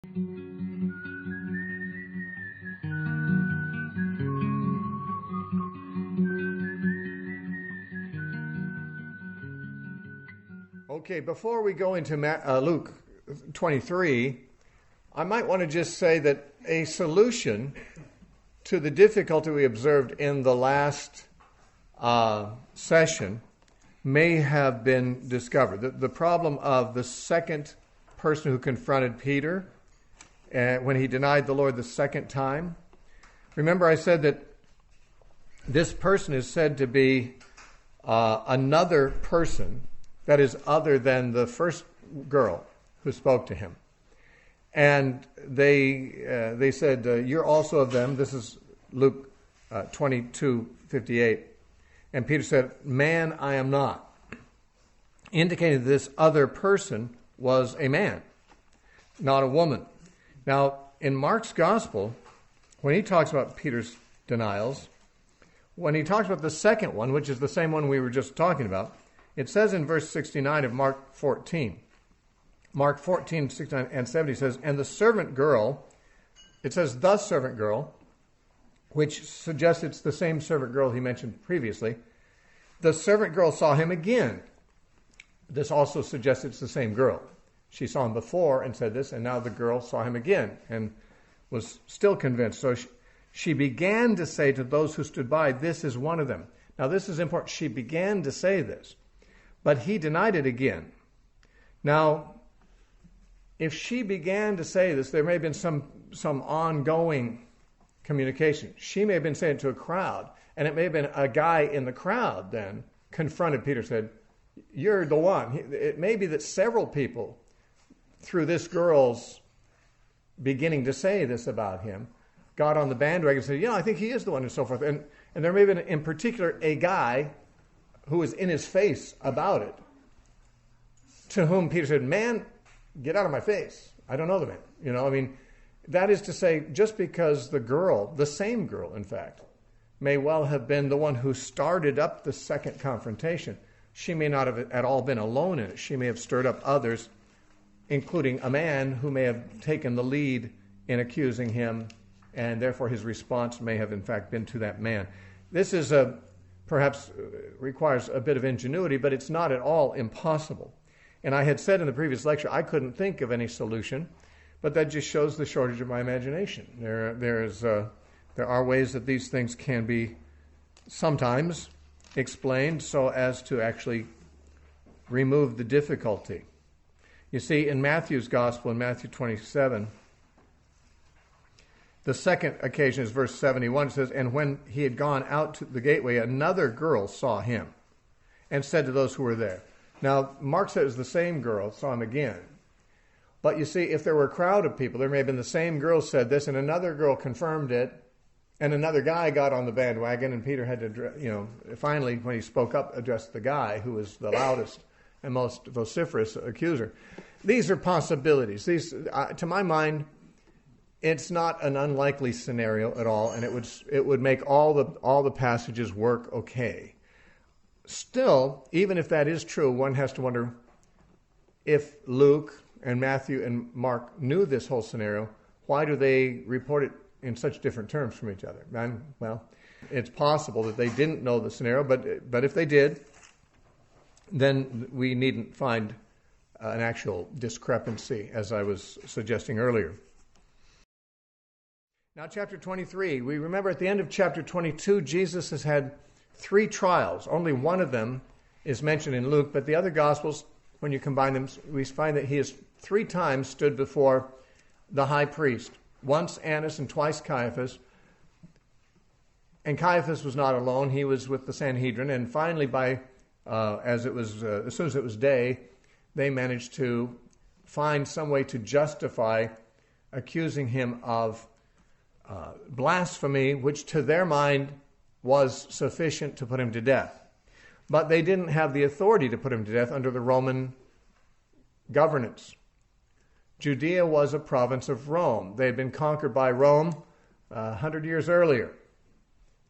Okay, before we go into Luke 23, I might want to just say that a solution to the difficulty we observed in the last session may have been discovered. The problem of the second person who confronted Peter when he denied the Lord the second time. Remember I said that this person is said to be another person that is other than the first girl who spoke to him. And they said, you're also of them. This is Luke 22:58. And Peter said, man, I am not. Indicating that this other person was a man, not a woman. Now, in Mark's gospel, when he talks about Peter's denials, when he talks about the second one, which is the same one we were just talking about, it says in verse 69 of Mark 14, Mark 14, 69 and 70 says, and the servant girl, it says the servant girl, which suggests it's the same servant girl he mentioned previously. The servant girl saw him again. This also suggests it's the same girl. She saw him before and said this, and now the girl saw him again and was still convinced. So she began to say to those who stood by, this is one of them. Now this is important. She began to say this, but he denied it again. Now, if she began to say this, there may have been some ongoing communication. She may have been saying it to a crowd, and it may have been a guy in the crowd then confronted Peter, said, you're the one. It may be that several people, through this girl's beginning to say this about him, got on the bandwagon and said, I think he is the one, and so forth. And there may have been, in particular, a guy who was in his face about it, to whom Peter said, man, get out of my face. I don't know the man. That is to say, just because the girl, the same girl, in fact, may well have been the one who started up the second confrontation, she may not have at all been alone in it. She may have stirred up others, including a man who may have taken the lead in accusing him, and therefore his response may have in fact been to that man. This is perhaps requires a bit of ingenuity, but it's not at all impossible. And I had said in the previous lecture I couldn't think of any solution, but that just shows the shortage of my imagination. There are ways that these things can be sometimes explained so as to actually remove the difficulty. You see, in Matthew's Gospel, in Matthew 27, the second occasion is verse 71. It says, and when he had gone out to the gateway, another girl saw him and said to those who were there. Now, Mark said it was the same girl, saw him again. But you see, if there were a crowd of people, there may have been the same girl said this, and another girl confirmed it, and another guy got on the bandwagon, and Peter had to, finally, when he spoke up, address the guy who was the loudest and most vociferous accuser. These are possibilities. These, to my mind, it's not an unlikely scenario at all, and it would make all the passages work okay. Still, even if that is true, one has to wonder if Luke and Matthew and Mark knew this whole scenario, why do they report it in such different terms from each other? And, well, it's possible that they didn't know the scenario, but if they did, then we needn't find an actual discrepancy, as I was suggesting earlier. Now, chapter 23. We remember at the end of chapter 22, Jesus has had 3 trials. Only one of them is mentioned in Luke, but the other Gospels, when you combine them, we find that he has 3 times stood before the high priest. Once Annas and twice Caiaphas. And Caiaphas was not alone. He was with the Sanhedrin. And finally, as soon as it was day, they managed to find some way to justify accusing him of blasphemy, which to their mind was sufficient to put him to death. But they didn't have the authority to put him to death under the Roman governance. Judea was a province of Rome. They had been conquered by Rome 100 years earlier,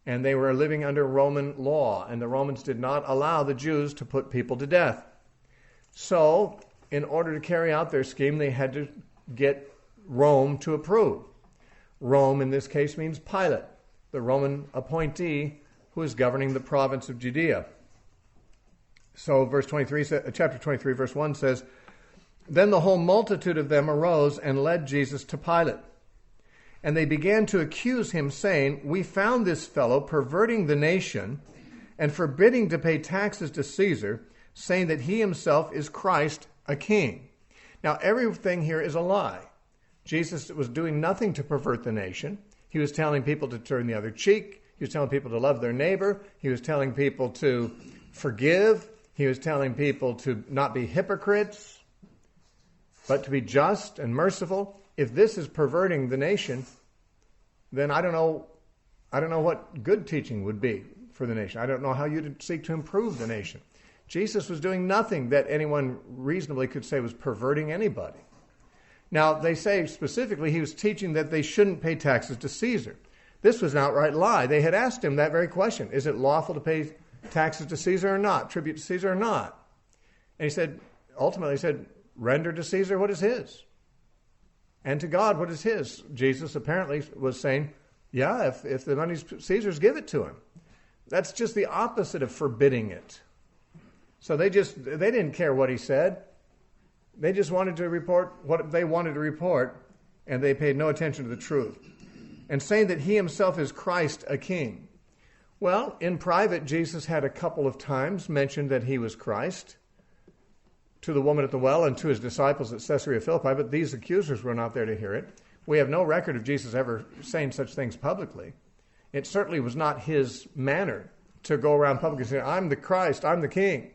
and they were living under Roman law, and the Romans did not allow the Jews to put people to death. So, in order to carry out their scheme, they had to get Rome to approve. Rome in this case means Pilate, the Roman appointee who is governing the province of Judea. So chapter 23, verse 1 says, "Then the whole multitude of them arose and led Jesus to Pilate. And they began to accuse him, saying, 'We found this fellow perverting the nation and forbidding to pay taxes to Caesar, saying that he himself is Christ, a king.'" Now, everything here is a lie. Jesus was doing nothing to pervert the nation. He was telling people to turn the other cheek. He was telling people to love their neighbor. He was telling people to forgive. He was telling people to not be hypocrites, but to be just and merciful. If this is perverting the nation, then I don't know what good teaching would be for the nation. I don't know how you'd seek to improve the nation. Jesus was doing nothing that anyone reasonably could say was perverting anybody. Now, they say specifically he was teaching that they shouldn't pay taxes to Caesar. This was an outright lie. They had asked him that very question. Is it lawful to pay taxes to Caesar or not? Tribute to Caesar or not? And he said, ultimately, render to Caesar what is his, and to God what is his. Jesus apparently was saying, yeah, if the money's Caesar's, give it to him. That's just the opposite of forbidding it. So they didn't care what he said. They just wanted to report what they wanted to report, and they paid no attention to the truth. And saying that he himself is Christ, a king. Well, in private, Jesus had a couple of times mentioned that he was Christ to the woman at the well and to his disciples at Caesarea Philippi, but these accusers were not there to hear it. We have no record of Jesus ever saying such things publicly. It certainly was not his manner to go around publicly saying, I'm the Christ, I'm the king.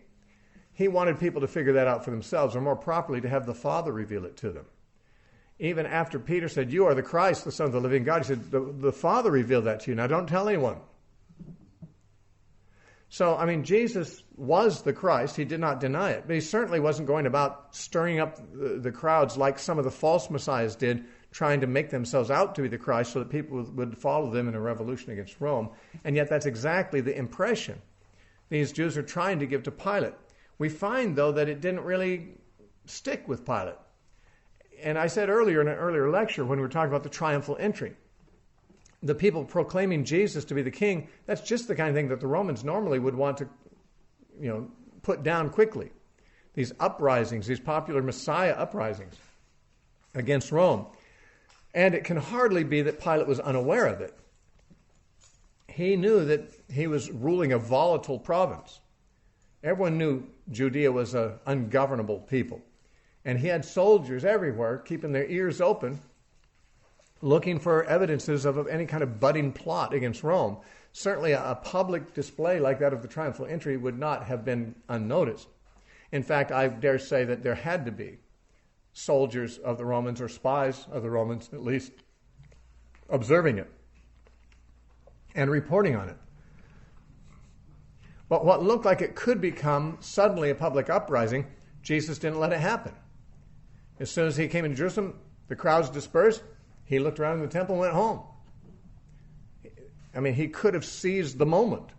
He wanted people to figure that out for themselves, or more properly, to have the Father reveal it to them. Even after Peter said, you are the Christ, the Son of the living God, he said, the Father revealed that to you. Now don't tell anyone. So, Jesus was the Christ. He did not deny it. But he certainly wasn't going about stirring up the crowds like some of the false messiahs did, trying to make themselves out to be the Christ so that people would follow them in a revolution against Rome. And yet that's exactly the impression these Jews are trying to give to Pilate. We find, though, that it didn't really stick with Pilate. And I said earlier in an earlier lecture when we were talking about the triumphal entry, the people proclaiming Jesus to be the king, that's just the kind of thing that the Romans normally would want to, put down quickly. These uprisings, these popular Messiah uprisings against Rome. And it can hardly be that Pilate was unaware of it. He knew that he was ruling a volatile province. Everyone knew Judea was an ungovernable people. And he had soldiers everywhere keeping their ears open, looking for evidences of any kind of budding plot against Rome. Certainly a public display like that of the triumphal entry would not have been unnoticed. In fact, I dare say that there had to be soldiers of the Romans, or spies of the Romans at least, observing it and reporting on it. But what looked like it could become suddenly a public uprising, Jesus didn't let it happen. As soon as he came into Jerusalem, the crowds dispersed. He looked around in the temple and went home. He could have seized the moment,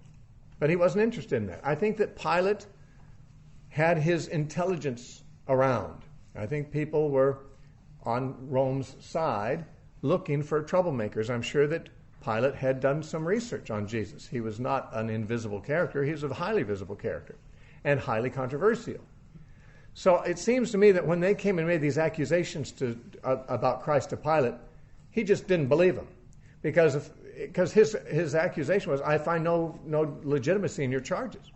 but he wasn't interested in that. I think that Pilate had his intelligence around. I think people were on Rome's side looking for troublemakers. I'm sure that Pilate had done some research on Jesus. He was not an invisible character. He was a highly visible character and highly controversial. So it seems to me that when they came and made these accusations about Christ to Pilate, he just didn't believe them. Because his accusation was, I find no legitimacy in your charges.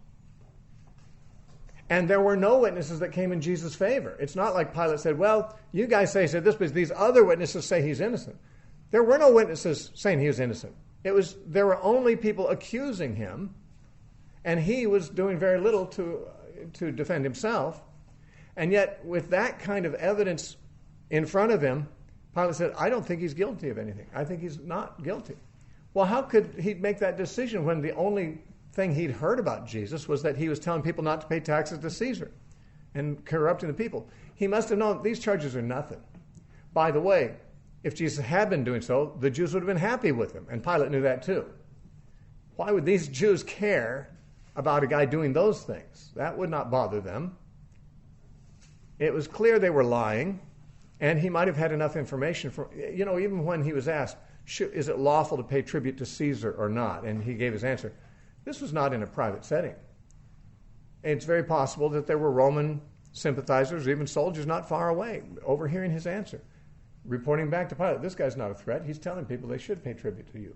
And there were no witnesses that came in Jesus' favor. It's not like Pilate said, well, you guys say he said this, but these other witnesses say he's innocent. There were no witnesses saying he was innocent. There were only people accusing him, and he was doing very little to defend himself. And yet, with that kind of evidence in front of him, Pilate said, I don't think he's guilty of anything. I think he's not guilty. Well, how could he make that decision when the only thing he'd heard about Jesus was that he was telling people not to pay taxes to Caesar and corrupting the people? He must have known these charges are nothing. By the way, if Jesus had been doing so, the Jews would have been happy with him, and Pilate knew that too. Why would these Jews care about a guy doing those things? That would not bother them. It was clear they were lying, And he might have had enough information for, even when he was asked, is it lawful to pay tribute to Caesar or not? And he gave his answer. This was not in a private setting. It's very possible that there were Roman sympathizers or even soldiers not far away overhearing his answer, reporting back to Pilate, this guy's not a threat. He's telling people they should pay tribute to you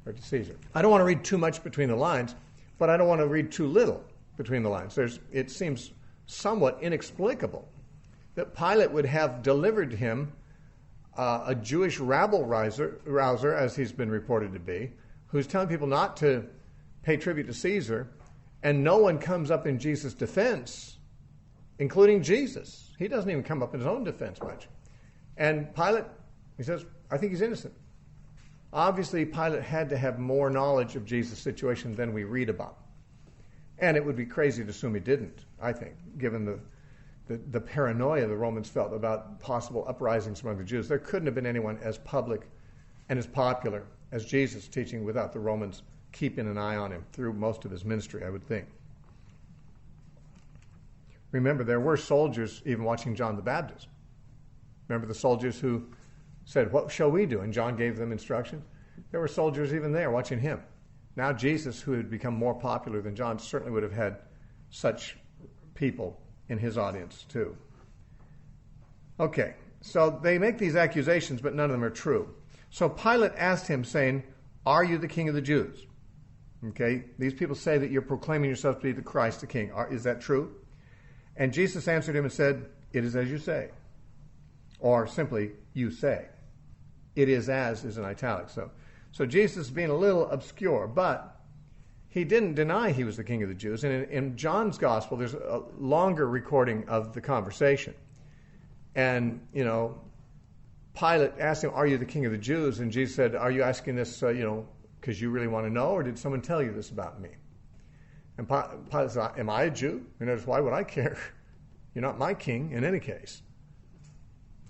or to Caesar. I don't want to read too much between the lines, but I don't want to read too little between the lines. It seems somewhat inexplicable that Pilate would have delivered him a Jewish rabble-rouser, as he's been reported to be, who's telling people not to pay tribute to Caesar, and no one comes up in Jesus' defense, including Jesus. He doesn't even come up in his own defense much. And Pilate, he says, I think he's innocent. Obviously, Pilate had to have more knowledge of Jesus' situation than we read about. And it would be crazy to assume he didn't, I think, given the paranoia the Romans felt about possible uprisings among the Jews. There couldn't have been anyone as public and as popular as Jesus teaching without the Romans keeping an eye on him through most of his ministry, I would think. Remember, there were soldiers even watching John the Baptist. Remember the soldiers who said, what shall we do? And John gave them instructions. There were soldiers even there watching him. Now Jesus, who had become more popular than John, certainly would have had such people in his audience too. Okay, so they make these accusations, but none of them are true. So Pilate asked him, saying, are you the king of the Jews? Okay, these people say that you're proclaiming yourself to be the Christ, the king. Is that true? And Jesus answered him and said, it is as you say. Or simply, you say. It is as is in italics. So Jesus is being a little obscure, but he didn't deny he was the king of the Jews. And in John's gospel, there's a longer recording of the conversation. And, Pilate asked him, are you the king of the Jews? And Jesus said, are you asking this, because you really want to know, or did someone tell you this about me? And Pilate said, am I a Jew? Why would I care? You're not my king in any case.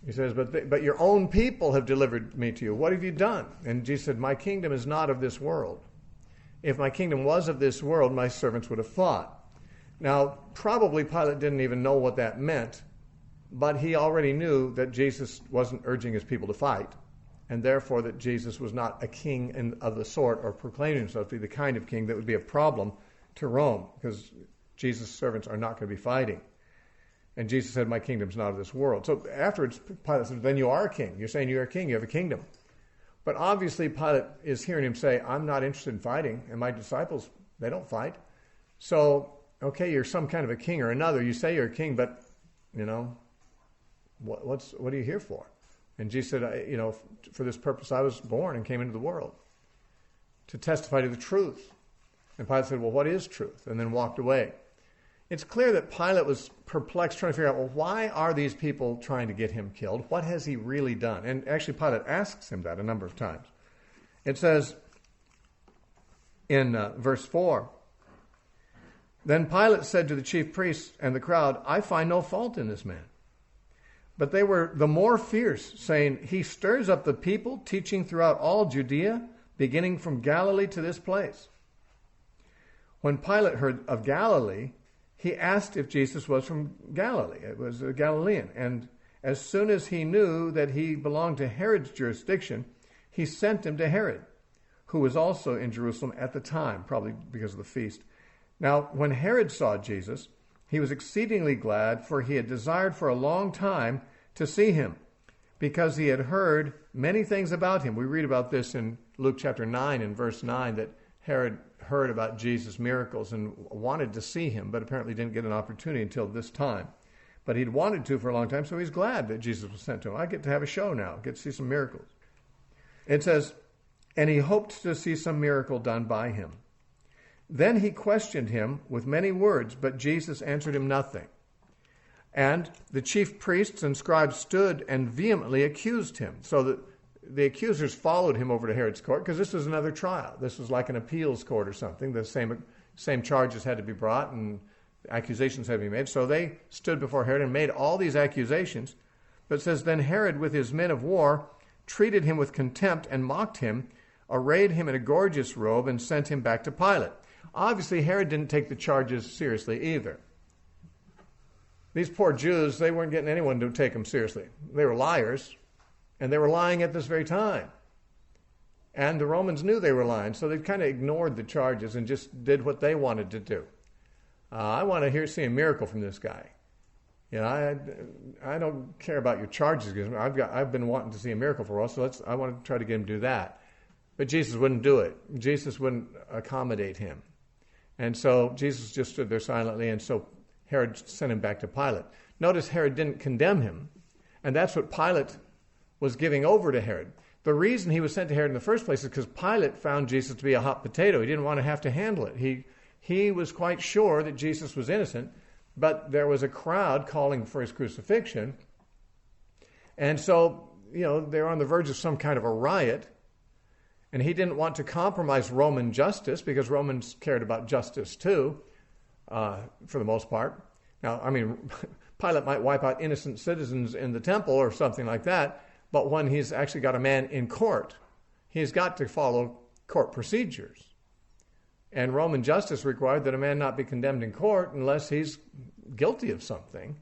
He says, but your own people have delivered me to you. What have you done? And Jesus said, my kingdom is not of this world. If my kingdom was of this world, my servants would have fought. Now, probably Pilate didn't even know what that meant, but he already knew that Jesus wasn't urging his people to fight, and therefore that Jesus was not a king of the sort or proclaiming himself to be the kind of king that would be a problem to Rome, because Jesus' servants are not going to be fighting. And Jesus said, my kingdom's not of this world. So afterwards, Pilate said, then you are a king. You're saying you're a king. You have a kingdom. But obviously, Pilate is hearing him say, I'm not interested in fighting, and my disciples, they don't fight. So, okay, you're some kind of a king or another. You say you're a king, but, what are you here for? And Jesus said, for this purpose I was born and came into the world, to testify to the truth. And Pilate said, well, what is truth? And then walked away. It's clear that Pilate was perplexed, trying to figure out, well, why are these people trying to get him killed? What has he really done? And actually, Pilate asks him that a number of times. It says in verse 4, then Pilate said to the chief priests and the crowd, I find no fault in this man. But they were the more fierce, saying, he stirs up the people, teaching throughout all Judea, beginning from Galilee to this place. When Pilate heard of Galilee, he asked if Jesus was from Galilee. It was a Galilean. And as soon as he knew that he belonged to Herod's jurisdiction, he sent him to Herod, who was also in Jerusalem at the time, probably because of the feast. Now, when Herod saw Jesus, he was exceedingly glad, for he had desired for a long time to see him, because he had heard many things about him. We read about this in Luke chapter 9 and verse 9, that Herod heard about Jesus' miracles and wanted to see him, but apparently didn't get an opportunity until this time. But he'd wanted to for a long time, so he's glad that Jesus was sent to him. I get to have a show now, get to see some miracles. It says, and he hoped to see some miracle done by him. Then he questioned him with many words, but Jesus answered him nothing. And the chief priests and scribes stood and vehemently accused him. So that the accusers followed him over to Herod's court, because this was another trial. This was like an appeals court or something. The same charges had to be brought and accusations had to be made. So they stood before Herod and made all these accusations. But it says, then Herod with his men of war treated him with contempt and mocked him, arrayed him in a gorgeous robe, and sent him back to Pilate. Obviously, Herod didn't take the charges seriously either. these poor Jews, they weren't getting anyone to take them seriously. They were liars, and they were lying at this very time. And the Romans knew they were lying, so they kind of ignored the charges and just did what they wanted to do. I want to see a miracle from this guy. You know, I don't care about your charges. I've been wanting to see a miracle for a while, so I want to try to get him to do that. But Jesus wouldn't do it. Jesus wouldn't accommodate him. And so Jesus just stood there silently, and so Herod sent him back to Pilate. Notice Herod didn't condemn him, and that's what Pilate was giving over to Herod. The reason he was sent to Herod in the first place is because Pilate found Jesus to be a hot potato. He didn't want to have to handle it. He was quite sure that Jesus was innocent, but there was a crowd calling for his crucifixion. And so, they're on the verge of some kind of a riot. And he didn't want to compromise Roman justice, because Romans cared about justice too, for the most part. Now, Pilate might wipe out innocent citizens in the temple or something like that, but when he's actually got a man in court, he's got to follow court procedures. And Roman justice required that a man not be condemned in court unless he's guilty of something.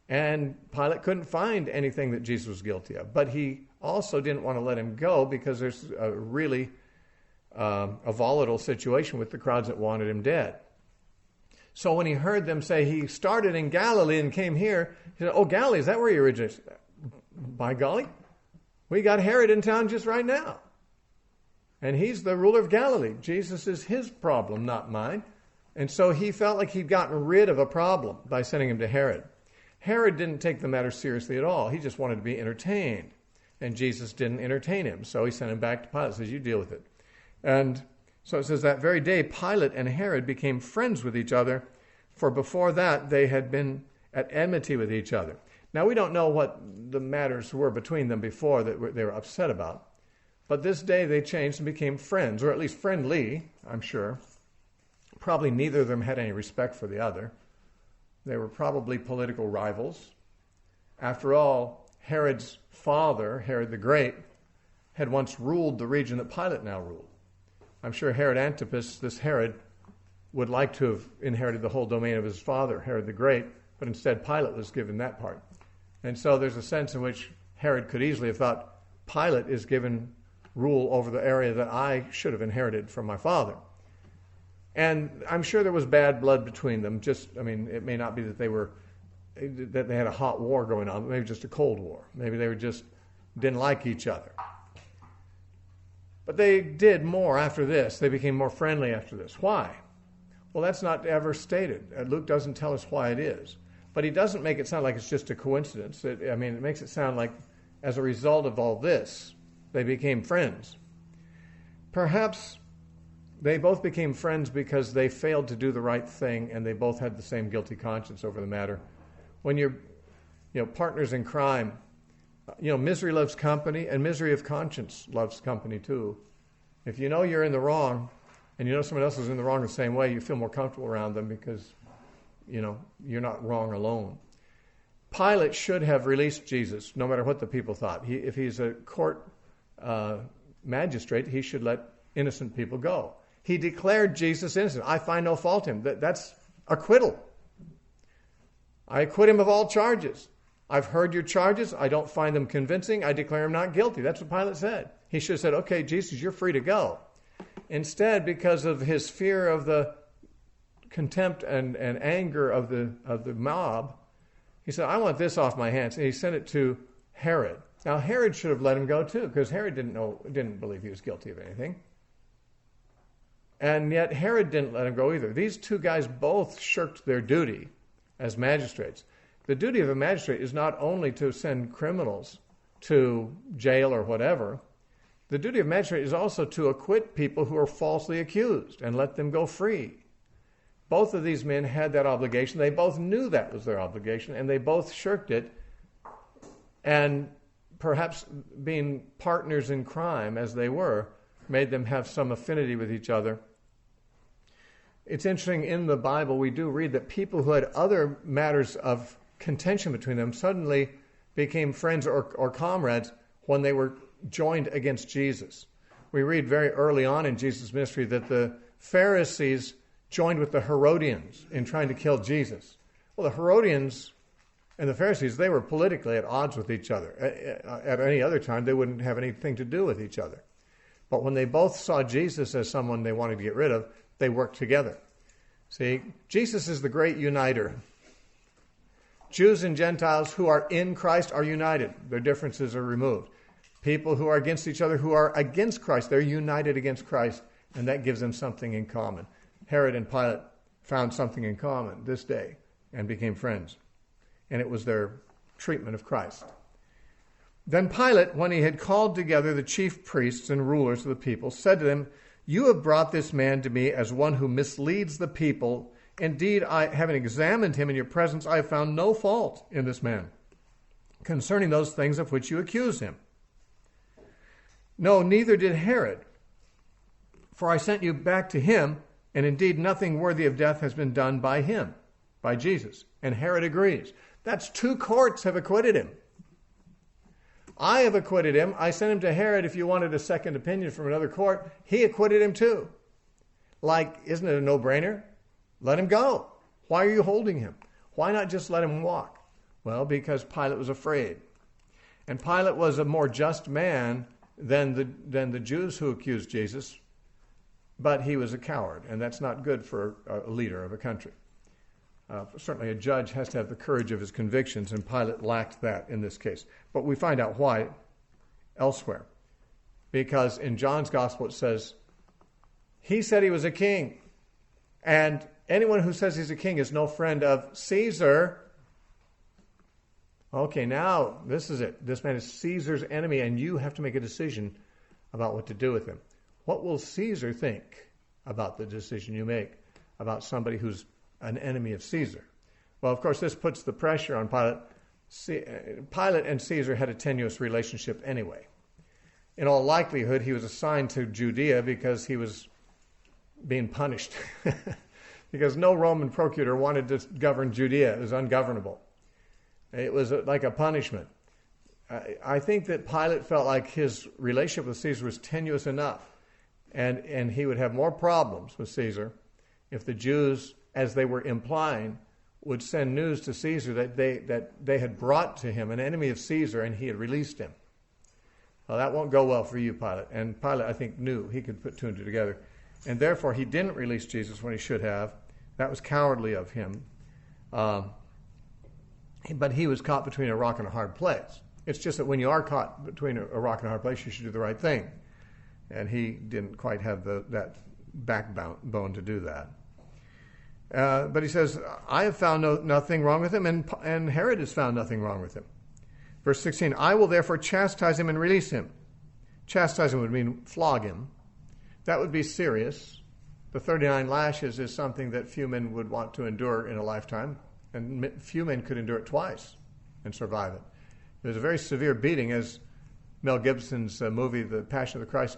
And Pilate couldn't find anything that Jesus was guilty of. But he also didn't want to let him go because there's a really a volatile situation with the crowds that wanted him dead. So when he heard them say he started in Galilee and came here, he said, "Oh, Galilee, is that where he originated?" By golly, we got Herod in town just right now. And he's the ruler of Galilee. Jesus is his problem, not mine. And so he felt like he'd gotten rid of a problem by sending him to Herod. Herod didn't take the matter seriously at all. He just wanted to be entertained. And Jesus didn't entertain him. So he sent him back to Pilate. Says, "You deal with it." And so it says that very day, Pilate and Herod became friends with each other, for before that they had been at enmity with each other. Now, we don't know what the matters were between them before that they were upset about. But this day they changed and became friends, or at least friendly, I'm sure. Probably neither of them had any respect for the other. They were probably political rivals. After all, Herod's father, Herod the Great, had once ruled the region that Pilate now ruled. I'm sure Herod Antipas, this Herod, would like to have inherited the whole domain of his father, Herod the Great, but instead Pilate was given that part. And so there's a sense in which Herod could easily have thought, Pilate is given rule over the area that I should have inherited from my father. And I'm sure there was bad blood between them. It may not be that they had a hot war going on, but maybe just a cold war. Maybe they didn't like each other. But they did more after this. They became more friendly after this. Why? Well, that's not ever stated. Luke doesn't tell us why it is. But he doesn't make it sound like it's just a coincidence. It makes it sound like as a result of all this, they became friends. Perhaps they both became friends because they failed to do the right thing and they both had the same guilty conscience over the matter. When you're partners in crime, misery loves company, and misery of conscience loves company too. If you know you're in the wrong and you know someone else is in the wrong the same way, you feel more comfortable around them because you're not wrong alone. Pilate should have released Jesus, no matter what the people thought. If he's a court magistrate, he should let innocent people go. He declared Jesus innocent. I find no fault in him. That's acquittal. I acquit him of all charges. I've heard your charges. I don't find them convincing. I declare him not guilty. That's what Pilate said. He should have said, "Okay, Jesus, you're free to go." Instead, because of his fear of the contempt and anger of the mob, he said, "I want this off my hands." And he sent it to Herod. Now, Herod should have let him go too, because Herod didn't believe he was guilty of anything. And yet Herod didn't let him go either. These two guys both shirked their duty as magistrates. The duty of a magistrate is not only to send criminals to jail or whatever. The duty of a magistrate is also to acquit people who are falsely accused and let them go free. Both of these men had that obligation. They both knew that was their obligation, and they both shirked it. And perhaps being partners in crime, as they were, made them have some affinity with each other. It's interesting, in the Bible, we do read that people who had other matters of contention between them suddenly became friends or comrades when they were joined against Jesus. We read very early on in Jesus' ministry that the Pharisees joined with the Herodians in trying to kill Jesus. Well, the Herodians And the Pharisees, they were politically at odds with each other. At any other time, they wouldn't have anything to do with each other. But when they both saw Jesus as someone they wanted to get rid of, they worked together. See, Jesus is the great uniter. Jews and Gentiles who are in Christ are united. Their differences are removed. People who are against each other, who are against Christ, they're united against Christ, and that gives them something in common. Herod and Pilate found something in common this day and became friends. And it was their treatment of Christ. Then Pilate, when he had called together the chief priests and rulers of the people, said to them, "You have brought this man to me as one who misleads the people. Indeed, having examined him in your presence, I have found no fault in this man concerning those things of which you accuse him. No, neither did Herod. For I sent you back to him, and indeed nothing worthy of death has been done by him," by Jesus. And Herod agrees. That's 2 courts have acquitted him. I have acquitted him. I sent him to Herod if you wanted a second opinion from another court. He acquitted him too. Like, isn't it a no-brainer? Let him go. Why are you holding him? Why not just let him walk? Well, because Pilate was afraid. And Pilate was a more just man than the Jews who accused Jesus, but he was a coward, and that's not good for a leader of a country. Certainly a judge has to have the courage of his convictions, and Pilate lacked that in this case. But we find out why elsewhere. Because in John's gospel it says, he said he was a king, and anyone who says he's a king is no friend of Caesar. Okay, now this is it. This man is Caesar's enemy, and you have to make a decision about what to do with him. What will Caesar think about the decision you make about somebody who's an enemy of Caesar? Well, of course, this puts the pressure on Pilate. Pilate and Caesar had a tenuous relationship anyway. In all likelihood, he was assigned to Judea because he was being punished. Because no Roman procurator wanted to govern Judea. It was ungovernable. It was like a punishment. I think that Pilate felt like his relationship with Caesar was tenuous enough, and he would have more problems with Caesar if the Jews, as they were implying, would send news to Caesar that they had brought to him an enemy of Caesar and he had released him. Well, that won't go well for you, Pilate. And Pilate, I think, knew he could put 2 and 2 together. And therefore, he didn't release Jesus when he should have. That was cowardly of him. But he was caught between a rock and a hard place. It's just that when you are caught between a rock and a hard place, you should do the right thing. And he didn't quite have that backbone to do that. But he says, I have found nothing wrong with him, and Herod has found nothing wrong with him. Verse 16, I will therefore chastise him and release him. Chastise him would mean flog him. That would be serious. The 39 lashes is something that few men would want to endure in a lifetime, and few men could endure it twice and survive it. It was a very severe beating, as Mel Gibson's movie, The Passion of the Christ,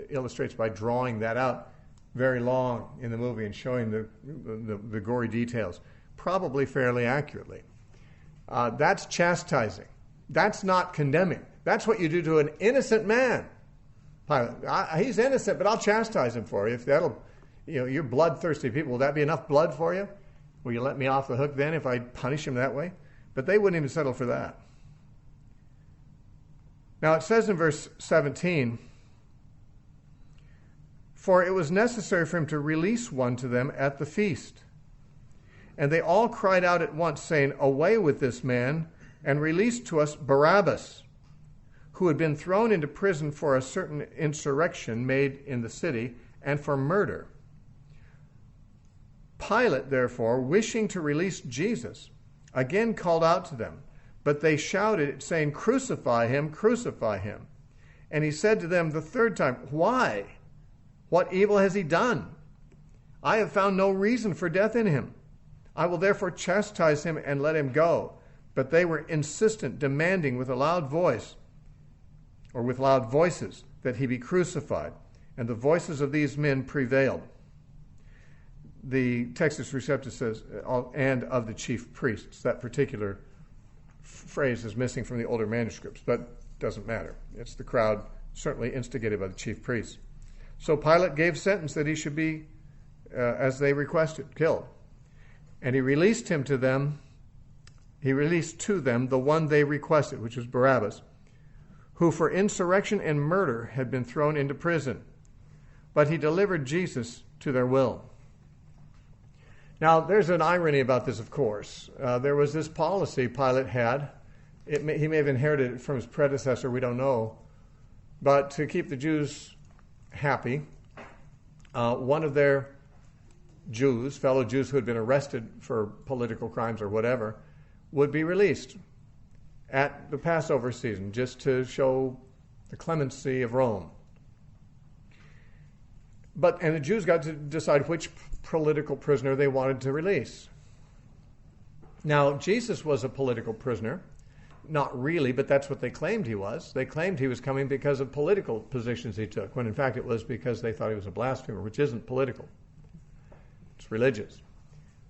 illustrates by drawing that out very long in the movie and showing the gory details, probably fairly accurately. That's chastising. That's not condemning. That's what you do to an innocent man. Pilate, he's innocent, but I'll chastise him for you. If that'll, you're bloodthirsty people, will that be enough blood for you? Will you let me off the hook then if I punish him that way? But they wouldn't even settle for that. Now it says in verse 17, for it was necessary for him to release one to them at the feast. And they all cried out at once, saying, away with this man, and release to us Barabbas, who had been thrown into prison for a certain insurrection made in the city, and for murder. Pilate, therefore, wishing to release Jesus, again called out to them. But they shouted, saying, crucify him, crucify him. And he said to them the 3rd time, why? What evil has he done? I have found no reason for death in him. I will therefore chastise him and let him go. But they were insistent, demanding with a loud voice, or with loud voices, that he be crucified. And the voices of these men prevailed. The Textus Receptus says, and of the chief priests. That particular phrase is missing from the older manuscripts, but doesn't matter. It's the crowd, certainly instigated by the chief priests. So Pilate gave sentence that he should be, as they requested, killed. And he released him to them he released to them the one they requested, which was Barabbas, who for insurrection and murder had been thrown into prison. But he delivered Jesus to their will. Now, there's an irony about this, of course. There was this policy Pilate had. He may have inherited it from his predecessor, we don't know. But to keep the Jews happy, one of their fellow Jews who had been arrested for political crimes or whatever, would be released at the Passover season, just to show the clemency of Rome. And the Jews got to decide which political prisoner they wanted to release. Now, Jesus was a political prisoner. Not really, but that's what they claimed he was. They claimed he was coming because of political positions he took, when in fact it was because they thought he was a blasphemer, which isn't political. It's religious.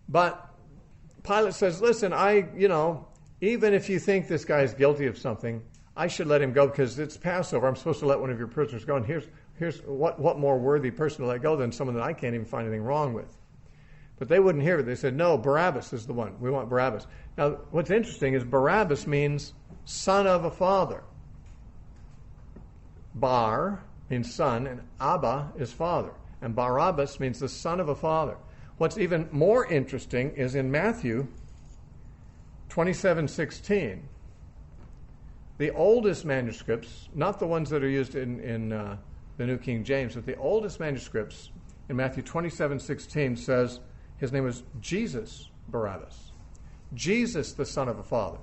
But Pilate says, listen, even if you think this guy is guilty of something, I should let him go because it's Passover. I'm supposed to let one of your prisoners go. And here's what more worthy person to let go than someone that I can't even find anything wrong with. But they wouldn't hear it. They said, no, Barabbas is the one. We want Barabbas. Now, what's interesting is Barabbas means son of a father. Bar means son, and Abba is father. And Barabbas means the son of a father. What's even more interesting is in Matthew 27:16. The oldest manuscripts, not the ones that are used in the New King James, but the oldest manuscripts in Matthew 27:16 says his name was Jesus Barabbas. Jesus, the son of a father.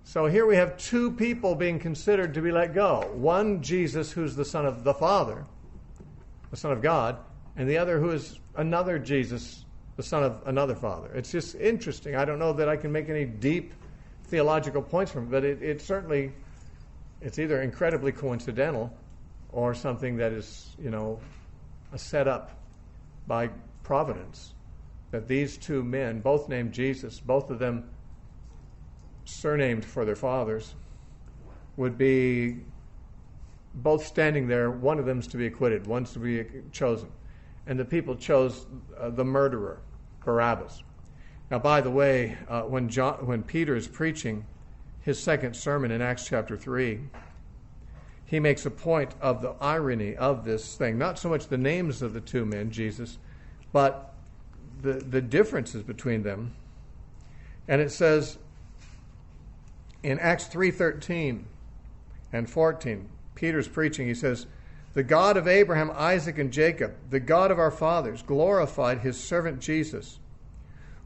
So here we have two people being considered to be let go. One, Jesus, who's the son of the Father, the son of God, and the other who is another Jesus, the son of another father. It's just interesting. I don't know that I can make any deep theological points from it, but it's either incredibly coincidental or something that is, a setup by providence, that these two men, both named Jesus, both of them surnamed for their fathers, would be both standing there. One of them's to be acquitted, one's to be chosen. And the people chose the murderer, Barabbas. Now, by the way, when Peter is preaching his second sermon in Acts chapter 3, he makes a point of the irony of this thing. Not so much the names of the two men, Jesus, but the differences between them. And it says in Acts 3:13 and 14, Peter's preaching, he says, "The God of Abraham, Isaac, and Jacob, the God of our fathers, glorified his servant Jesus,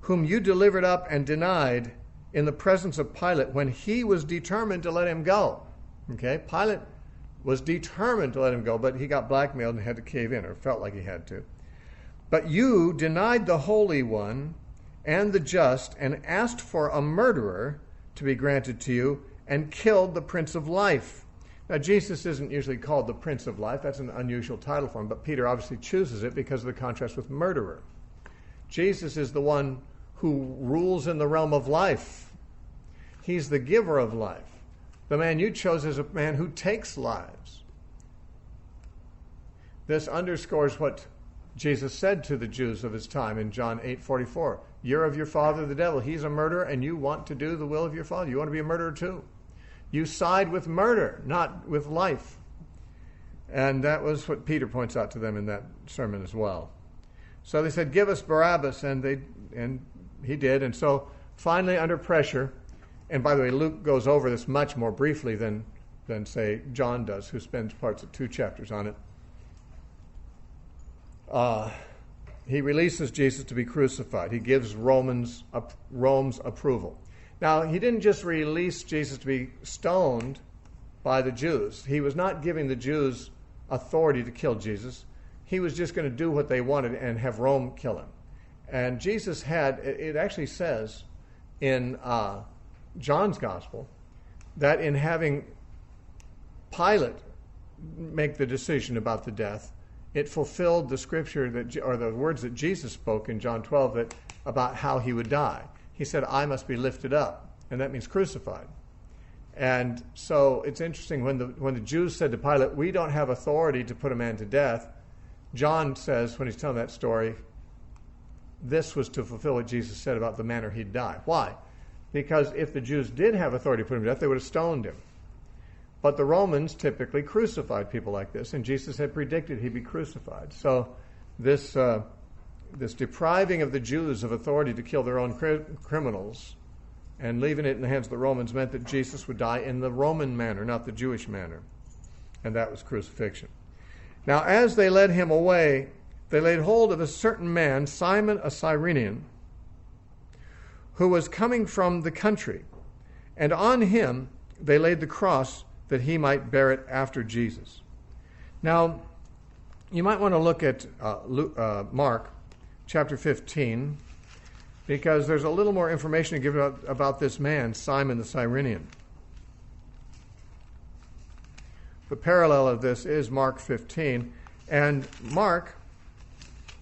whom you delivered up and denied in the presence of Pilate when he was determined to let him go." Okay, Pilate was determined to let him go, but he got blackmailed and had to cave in, or felt like he had to. "But you denied the Holy One and the just, and asked for a murderer to be granted to you, and killed the Prince of Life." Now, Jesus isn't usually called the Prince of Life. That's an unusual title for him, but Peter obviously chooses it because of the contrast with murderer. Jesus is the one who rules in the realm of life. He's the giver of life. The man you chose is a man who takes lives. This underscores what Jesus said to the Jews of his time in John 8:44. "You're of your father the devil. He's a murderer, and you want to do the will of your father. You want to be a murderer too. You side with murder, not with life." And that was what Peter points out to them in that sermon as well. So they said, "Give us Barabbas," and he did. And so finally, under pressure, and by the way, Luke goes over this much more briefly than say John does, who spends parts of 2 chapters on it. He releases Jesus to be crucified. He gives Rome's approval. Now, he didn't just release Jesus to be stoned by the Jews. He was not giving the Jews authority to kill Jesus. He was just going to do what they wanted and have Rome kill him. And Jesus it actually says in John's Gospel that in having Pilate make the decision about the death, it fulfilled the scripture or the words that Jesus spoke in John 12 about how he would die. He said, "I must be lifted up," and that means crucified. And so it's interesting when the Jews said to Pilate, "We don't have authority to put a man to death," John says when he's telling that story, this was to fulfill what Jesus said about the manner he'd die. Why? Because if the Jews did have authority to put him to death, they would have stoned him. But the Romans typically crucified people like this, and Jesus had predicted he'd be crucified. So this depriving of the Jews of authority to kill their own criminals and leaving it in the hands of the Romans meant that Jesus would die in the Roman manner, not the Jewish manner. And that was crucifixion. Now, as they led him away, they laid hold of a certain man, Simon a Cyrenian, who was coming from the country, and on him they laid the cross that he might bear it after Jesus. Now, you might want to look at Mark chapter 15, because there's a little more information to give about this man, Simon the Cyrenian. The parallel of this is Mark 15, and Mark,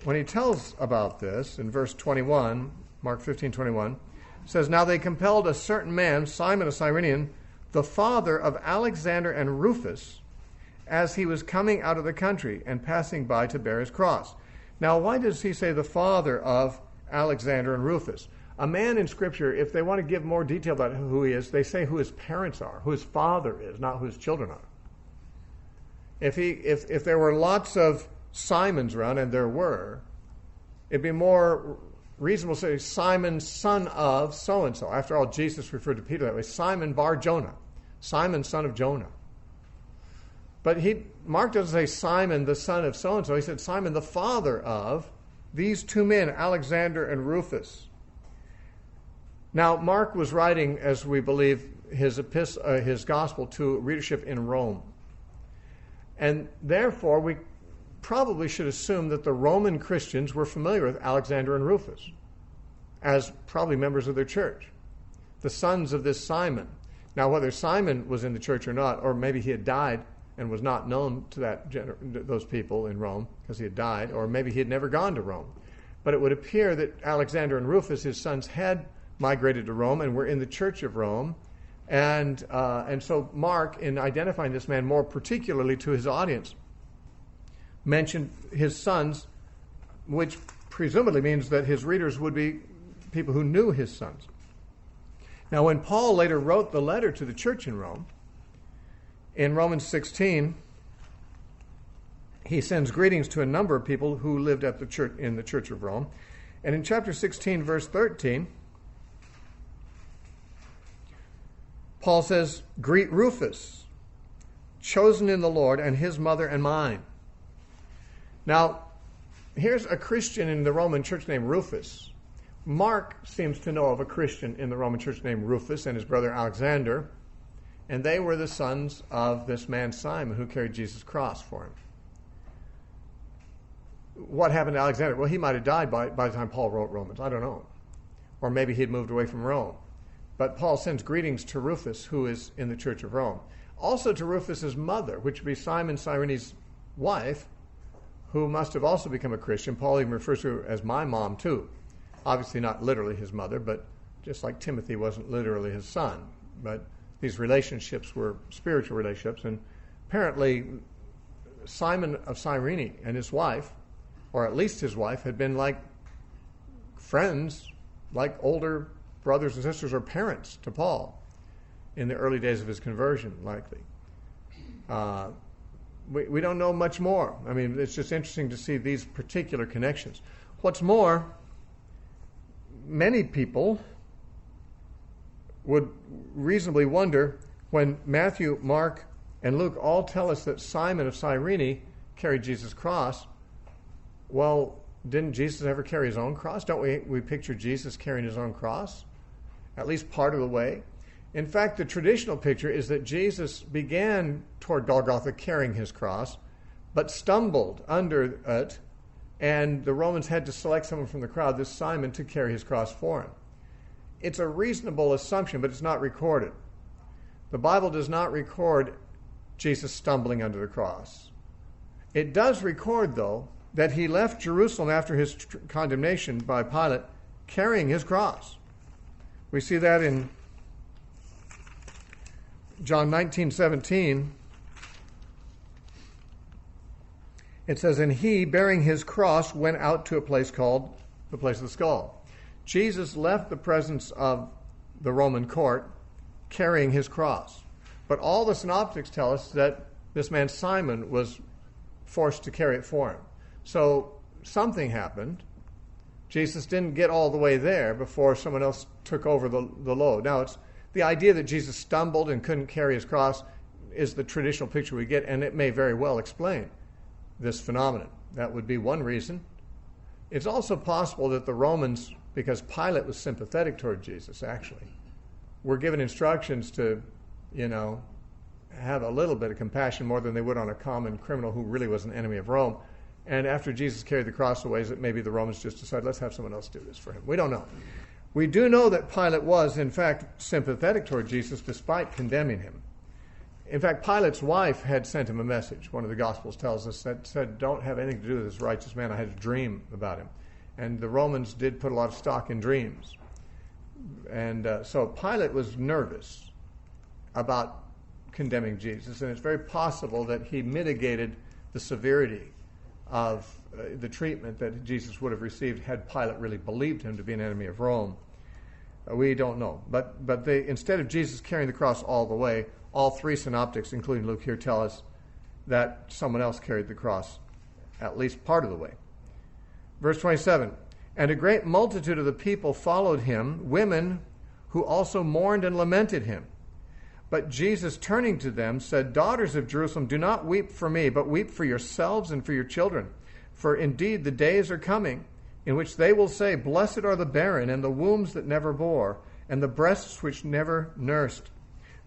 when he tells about this in verse 21, Mark 15:21, says, "Now they compelled a certain man, Simon a Cyrenian, the father of Alexander and Rufus, as he was coming out of the country and passing by to bear his cross." Now, why does he say the father of Alexander and Rufus? A man in Scripture, if they want to give more detail about who he is, they say who his parents are, who his father is, not who his children are. If there were lots of Simons around, and there were, it'd be more reasonable to say Simon, son of so-and-so. After all, Jesus referred to Peter that way. Simon bar Jonah. Simon, son of Jonah. But Mark doesn't say Simon, the son of so-and-so. He said Simon, the father of these two men, Alexander and Rufus. Now, Mark was writing, as we believe, his gospel to readership in Rome. And therefore, we probably should assume that the Roman Christians were familiar with Alexander and Rufus as probably members of their church, the sons of this Simon. Now, whether Simon was in the church or not, or maybe he had died and was not known to those people in Rome because he had died, or maybe he had never gone to Rome. But it would appear that Alexander and Rufus, his sons, had migrated to Rome and were in the church of Rome. And so Mark, in identifying this man more particularly to his audience, mentioned his sons, which presumably means that his readers would be people who knew his sons. Now, when Paul later wrote the letter to the church in Rome, in Romans 16, he sends greetings to a number of people who lived at the church in the church of Rome. And in chapter 16, verse 13, Paul says, "Greet Rufus, chosen in the Lord, and his mother and mine." Now, here's a Christian in the Roman church named Rufus. Mark seems to know of a Christian in the Roman church named Rufus and his brother Alexander, and they were the sons of this man Simon who carried Jesus' cross for him. What happened to Alexander? Well, he might have died by the time Paul wrote Romans. I don't know. Or maybe he had moved away from Rome. But Paul sends greetings to Rufus, who is in the church of Rome. Also to Rufus's mother, which would be Simon Cyrene's wife, who must have also become a Christian. Paul even refers to her as my mom, too. Obviously not literally his mother, but just like Timothy wasn't literally his son. But these relationships were spiritual relationships. And apparently Simon of Cyrene and his wife, or at least his wife, had been like friends, like older brothers and sisters or parents to Paul in the early days of his conversion, likely. We don't know much more. I mean, it's just interesting to see these particular connections. What's more, many people would reasonably wonder when Matthew, Mark, and Luke all tell us that Simon of Cyrene carried Jesus' cross. Well, didn't Jesus ever carry his own cross? Don't we picture Jesus carrying his own cross? At least part of the way. In fact, the traditional picture is that Jesus began toward Golgotha carrying his cross, but stumbled under it, and the Romans had to select someone from the crowd, this Simon, to carry his cross for him. It's a reasonable assumption, but it's not recorded. The Bible does not record Jesus stumbling under the cross. It does record, though, that he left Jerusalem after his condemnation by Pilate carrying his cross. We see that in John 19:17. It says, "And he, bearing his cross, went out to a place called the place of the skull. Jesus left the presence of the Roman court carrying his cross. But all the synoptics tell us that this man Simon was forced to carry it for him. So something happened. Jesus didn't get all the way there before someone else took over the load. Now, it's the idea that Jesus stumbled and couldn't carry his cross is the traditional picture we get, and it may very well explain this phenomenon. That would be one reason. It's also possible that the Romans, because Pilate was sympathetic toward Jesus, actually, were given instructions to, have a little bit of compassion more than they would on a common criminal who really was an enemy of Rome. And after Jesus carried the cross away, that maybe the Romans just decided, let's have someone else do this for him. We don't know. We do know that Pilate was, in fact, sympathetic toward Jesus despite condemning him. In fact, Pilate's wife had sent him a message. One of the Gospels tells us that said, don't have anything to do with this righteous man. I had a dream about him. And the Romans did put a lot of stock in dreams. And so Pilate was nervous about condemning Jesus. And it's very possible that he mitigated the severity of the treatment that Jesus would have received had Pilate really believed him to be an enemy of Rome. We don't know. But they, instead of Jesus carrying the cross all the way, all three synoptics, including Luke here, tell us that someone else carried the cross at least part of the way. Verse 27, and a great multitude of the people followed him, women who also mourned and lamented him. But Jesus, turning to them, said, daughters of Jerusalem, do not weep for me, but weep for yourselves and for your children. For indeed the days are coming in which they will say, blessed are the barren and the wombs that never bore, and the breasts which never nursed.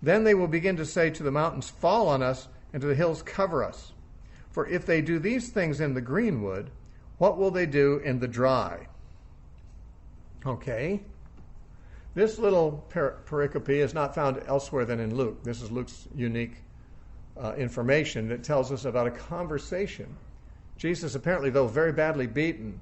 Then they will begin to say to the mountains, fall on us, and to the hills, cover us. For if they do these things in the green wood, what will they do in the dry? Okay. This little pericope is not found elsewhere than in Luke. This is Luke's unique information that tells us about a conversation. Jesus, apparently, though very badly beaten,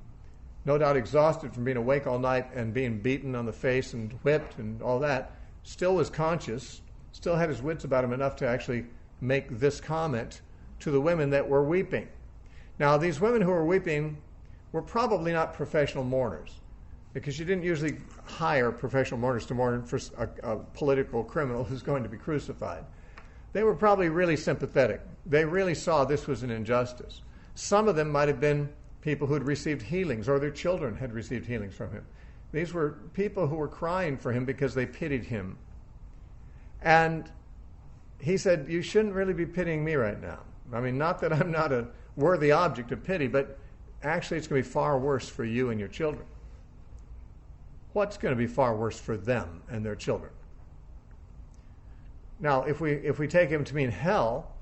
no doubt exhausted from being awake all night and being beaten on the face and whipped and all that, still was conscious, still had his wits about him enough to actually make this comment to the women that were weeping. Now, these women who were weeping were probably not professional mourners, because you didn't usually hire professional mourners to mourn for a political criminal who's going to be crucified. They were probably really sympathetic. They really saw this was an injustice. Some of them might have been people who had received healings, or their children had received healings from him. These were people who were crying for him because they pitied him. And he said, you shouldn't really be pitying me right now. I mean, not that I'm not a worthy object of pity, but actually it's going to be far worse for you and your children. What's going to be far worse for them and their children? Now, if we take him to mean hell,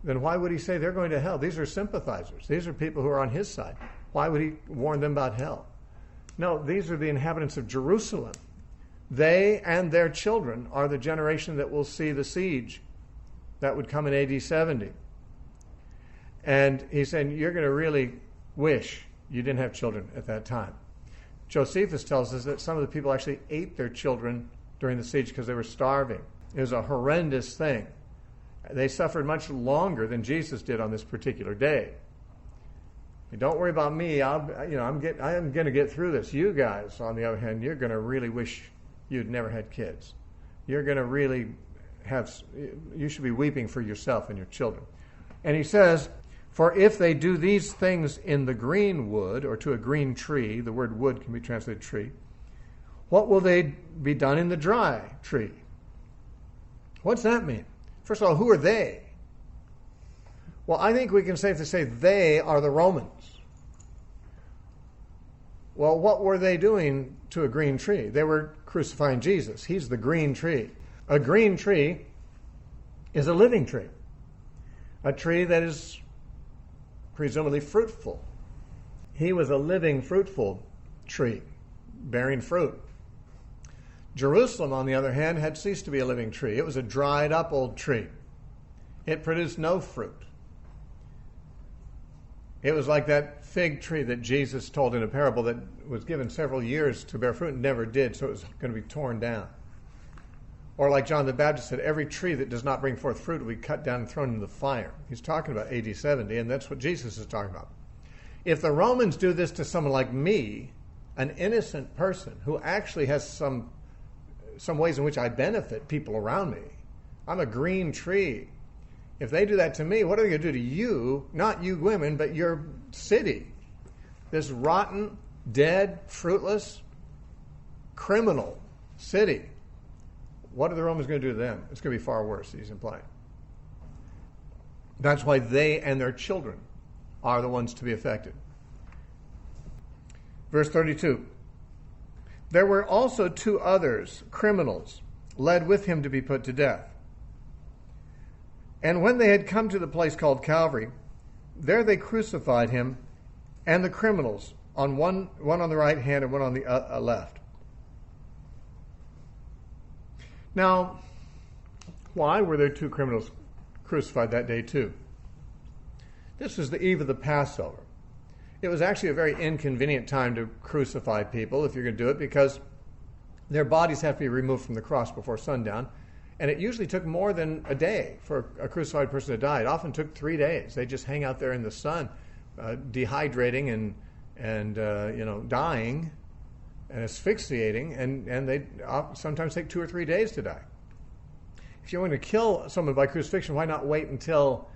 then why would he say they're going to hell? These are sympathizers. These are people who are on his side. Why would he warn them about hell? No, these are the inhabitants of Jerusalem. They and their children are the generation that will see the siege that would come in AD 70. And he's saying, you're going to really wish you didn't have children at that time. Josephus tells us that some of the people actually ate their children during the siege because they were starving. It was a horrendous thing. They suffered much longer than Jesus did on this particular day. Don't worry about me. I am going to get through this. You guys, on the other hand, you're going to really wish you'd never had kids. You're going to really you should be weeping for yourself and your children. And he says, for if they do these things in the green wood, or to a green tree, the word wood can be translated tree, what will they be done in the dry tree? What's that mean? First of all, who are they? Well, I think we can safely say they are the Romans. Well, what were they doing to a green tree? They were crucifying Jesus. He's the green tree. A green tree is a living tree. A tree that is presumably fruitful. He was a living, fruitful tree, bearing fruit. Jerusalem, on the other hand, had ceased to be a living tree. It was a dried up old tree. It produced no fruit. It was like that fig tree that Jesus told in a parable that was given several years to bear fruit and never did, so it was going to be torn down. Or like John the Baptist said, every tree that does not bring forth fruit will be cut down and thrown into the fire. He's talking about AD 70, and that's what Jesus is talking about. If the Romans do this to someone like me, an innocent person who actually has some ways in which I benefit people around me. I'm a green tree. If they do that to me, what are they going to do to you? Not you women, but your city. This rotten, dead, fruitless, criminal city. What are the Romans going to do to them? It's going to be far worse, he's implying. That's why they and their children are the ones to be affected. Verse 32. There were also 2 others, criminals, led with him to be put to death. And when they had come to the place called Calvary, there they crucified him and the criminals, on one on the right hand and one on the left. Now, why were there 2 criminals crucified that day too? This was the eve of the Passover. It was actually a very inconvenient time to crucify people, if you're going to do it, because their bodies have to be removed from the cross before sundown, and it usually took more than a day for a crucified person to die. It often took 3 days. They just hang out there in the sun, dehydrating and dying and asphyxiating, and they sometimes take 2 or 3 days to die. If you want to kill someone by crucifixion, why not wait until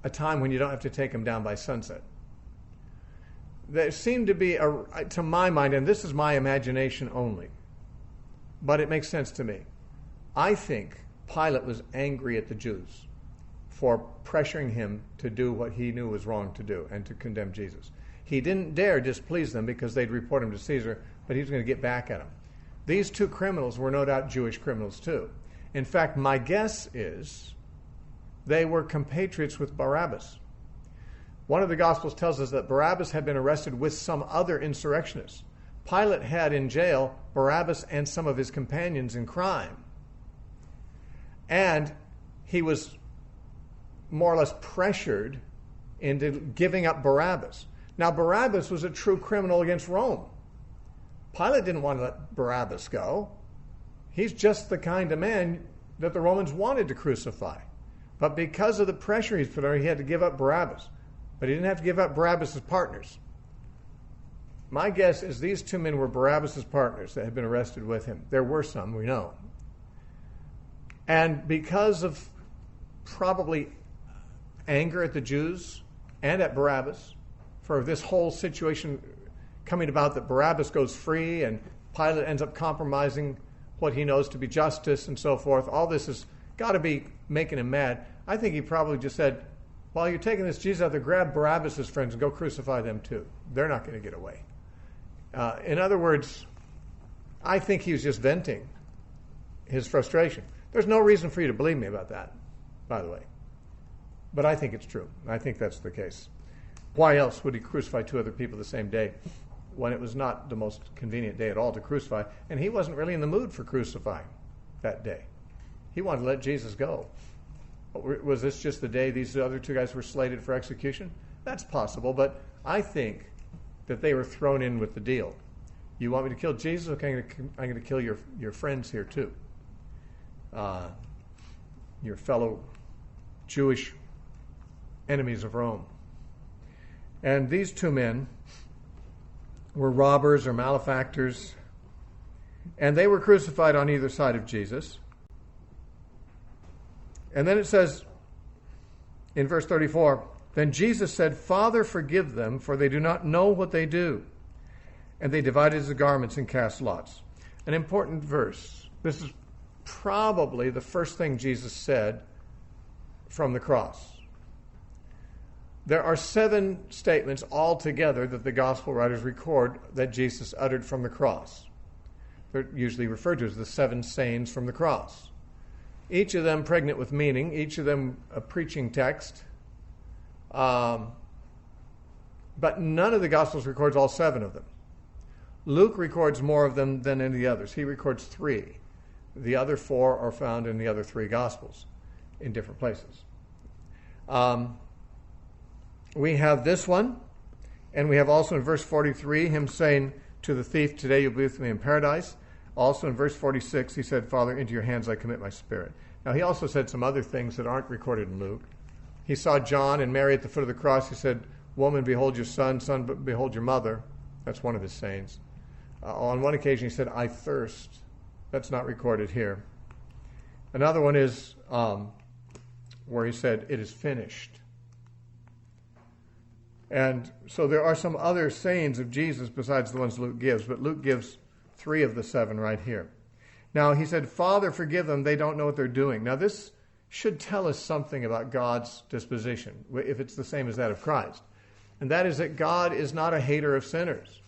a time when you don't have to take them down by sunset? There seemed to be, to my mind, and this is my imagination only, but it makes sense to me. I think Pilate was angry at the Jews for pressuring him to do what he knew was wrong to do and to condemn Jesus. He didn't dare displease them because they'd report him to Caesar, but he was going to get back at them. These 2 criminals were no doubt Jewish criminals too. In fact, my guess is they were compatriots with Barabbas. One of the Gospels tells us that Barabbas had been arrested with some other insurrectionists. Pilate had in jail Barabbas and some of his companions in crime. And he was more or less pressured into giving up Barabbas. Now, Barabbas was a true criminal against Rome. Pilate didn't want to let Barabbas go. He's just the kind of man that the Romans wanted to crucify. But because of the pressure he's put on, he had to give up Barabbas. But he didn't have to give up Barabbas' partners. My guess is these 2 men were Barabbas' partners that had been arrested with him. There were some, we know. And because of probably anger at the Jews and at Barabbas for this whole situation coming about, that Barabbas goes free and Pilate ends up compromising what he knows to be justice and so forth, all this has got to be making him mad. I think he probably just said, while you're taking this Jesus out there, grab Barabbas' friends and go crucify them too. They're not going to get away. In other words, I think he was just venting his frustration. There's no reason for you to believe me about that, by the way. But I think it's true. I think that's the case. Why else would he crucify 2 other people the same day when it was not the most convenient day at all to crucify? And he wasn't really in the mood for crucifying that day. He wanted to let Jesus go. Was this just the day these other 2 guys were slated for execution? That's possible, but I think that they were thrown in with the deal. You want me to kill Jesus? Okay, I'm going to kill your friends here too. Your fellow Jewish enemies of Rome. And these 2 men were robbers or malefactors, and they were crucified on either side of Jesus. And then it says in verse 34, then Jesus said, Father, forgive them, for they do not know what they do. And they divided his garments and cast lots. An important verse. This is probably the first thing Jesus said from the cross. There are 7 statements altogether that the gospel writers record that Jesus uttered from the cross. They're usually referred to as the 7 sayings from the cross. Each of them pregnant with meaning, each of them a preaching text. But none of the Gospels records all 7 of them. Luke records more of them than any others. He records 3. The other 4 are found in the other 3 Gospels in different places. We have this one, and we have also in verse 43 him saying to the thief, today you'll be with me in paradise. Also in verse 46 he said, Father, into your hands I commit my spirit. Now he also said some other things that aren't recorded in Luke. He saw John and Mary at the foot of the cross. He said, woman, behold your son, son, behold your mother. That's one of his sayings. On one occasion he said, I thirst. That's not recorded here. Another one is where he said, it is finished. And so there are some other sayings of Jesus besides the ones Luke gives, but Luke gives 3 of the 7 right here. Now he said, Father, forgive them, they don't know what they're doing. Now this should tell us something about God's disposition, if it's the same as that of Christ. And that is that God is not a hater of sinners.